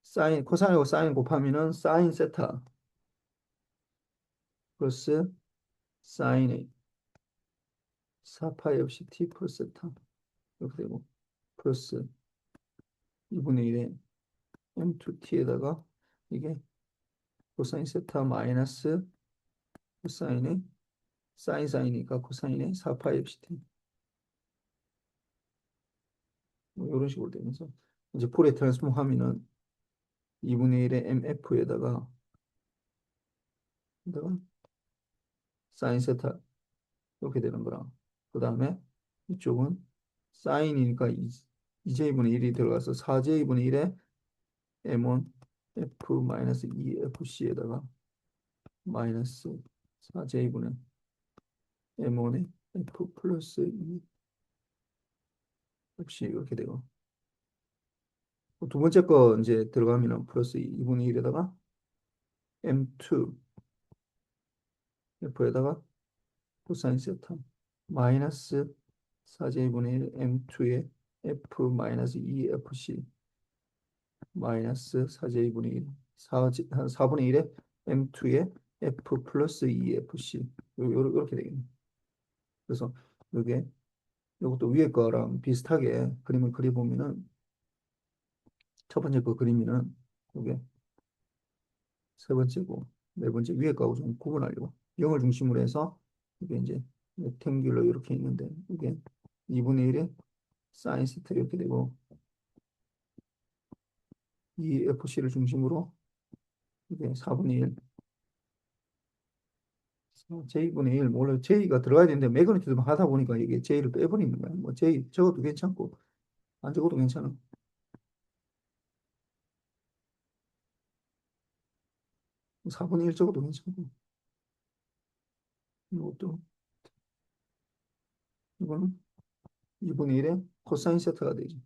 사인 코사인하고 사인 곱하면은 사인 세타 플러스 사인 A 4파이 없이 t 플러스 세타 이렇게 되고 플러스 2분의 1에 m2t에다가 이게 코사인 세타 마이너스 코사인의 사인 사인이니까 코사인의 4파이 없이 t 뭐 이런 식으로 되면서 이제 폴에 트랜스폼 하면은 2분의 1의 mf에다가 사인 세타 이렇게 되는 거랑 그 다음에 이쪽은 사인이니까 2j분의 1이 들어가서 4j분의 1에 m1 f 마이너스 2fc에다가 마이너스 4j분의 m1의 f 플러스 2fc 이렇게 되고 두 번째 거 이제 들어가면 플러스 2분의 1에다가 m2 f에다가 코사인 세타 마이너스 4j분의 1 m2의 f 마이너스 2fc 마이너스 4j분의 1 4분의 1의 m2의 f 플러스 2fc 이렇게 되겠네. 그래서 이게 이것도 위에 거랑 비슷하게 그림을 그려보면은 첫 번째 거 그림이는 이게 세 번째고 네 번째 위에 거하고 좀 구분하려고 0을 중심으로 해서 이게 이제 렉탱귤러 이렇게 있는데 이게 2분의 1의 사인 세타 이렇게 되고 이 FC를 중심으로 이게 4분의 1 J분의 1 원래 J가 들어가야 되는데 매그니튜드만 하다 보니까 이게 J를 빼버리는 거야. 뭐 J 적어도 괜찮고 안 적어도 괜찮아. 4분의 1 적어도 괜찮고 이것도 이거는 2분의 1의 코사인 세타가 되지.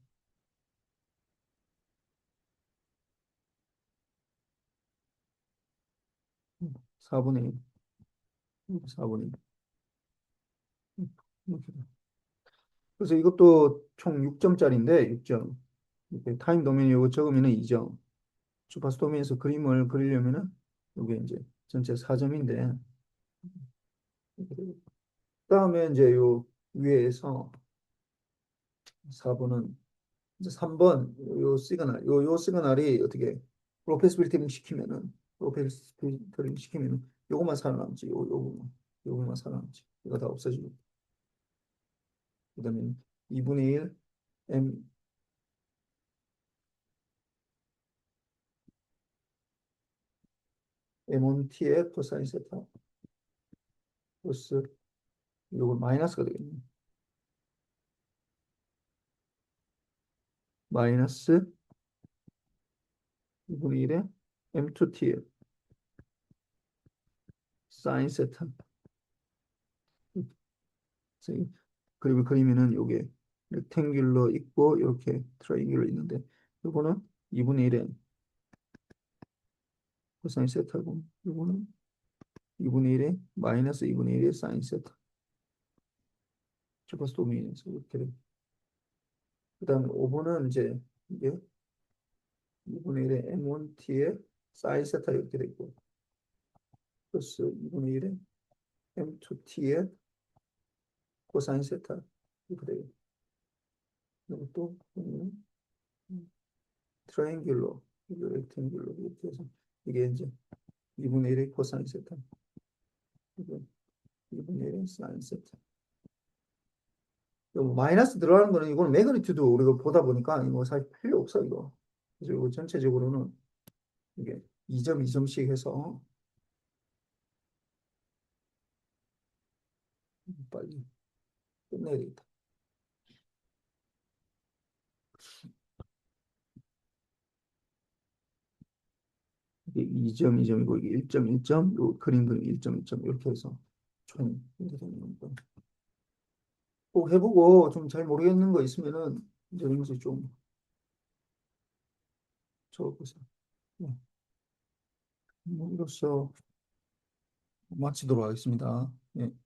4분의 1 4분의 1 이렇게 돼. 그래서 이것도 총 6점짜리인데 6점 이렇게 타임 도메인 이거 적으면은 2점 주파수 도메인에서 그림을 그리려면은 이게 이제 전체 4점인데 그다음에 이제 요 위에서 4번은 이제 3번 요 시그널 요 시그널이 어떻게 프로페시빌리티를 시키면은 프로페시빌리티를 시키면은 요것만 살아남지 요거만 살아남지 이거 다 없어지고 그다음에 2분의 1 m m1t의 코사인 세타 플러스 요거 마이너스가 되겠네 마이너스 2분의 1의 m2t의 사인 세타 그림을 그리면은 요게 렉탱귤러 있고 이렇게 트라이앵귤러 있는데 요거는 2분의 1의 코사인 세타고 요거는 2분의 1에 마이너스 2분의 1의 사인 세타 주파수 도메인에서 이렇게 돼. 그 다음에 5번은 이제 이게 2분의 1의 m1t의 사인 세타 이렇게 돼 있고 플러스 2분의 1의 m2t의 코사인 세타 이렇게 돼요. 이것도 트라이앵귤러 이거 렉탱귤러 이렇게 해서 이게 이제 2분의 1의 코사인 세타 이거 2분의 1의 사인 세타. 마이너스 들어가는 거는 이거는 매그니튜드 우리가 보다 보니까 이거 사실 필요 없어 이거. 그래서 이거 전체적으로는 이게 2점 2점씩 해서 빨리 끝내야 되겠다. 이게 2점 2점이고 이게 1점 1점 요 그림 1점 1점 이렇게 해서 총 이렇게 되는 겁니다. 꼭 해보고 좀 잘 모르겠는 거 있으면은 이제 이제 좀 적어보세요. 네. 뭐 이로써 마치도록 하겠습니다. 예.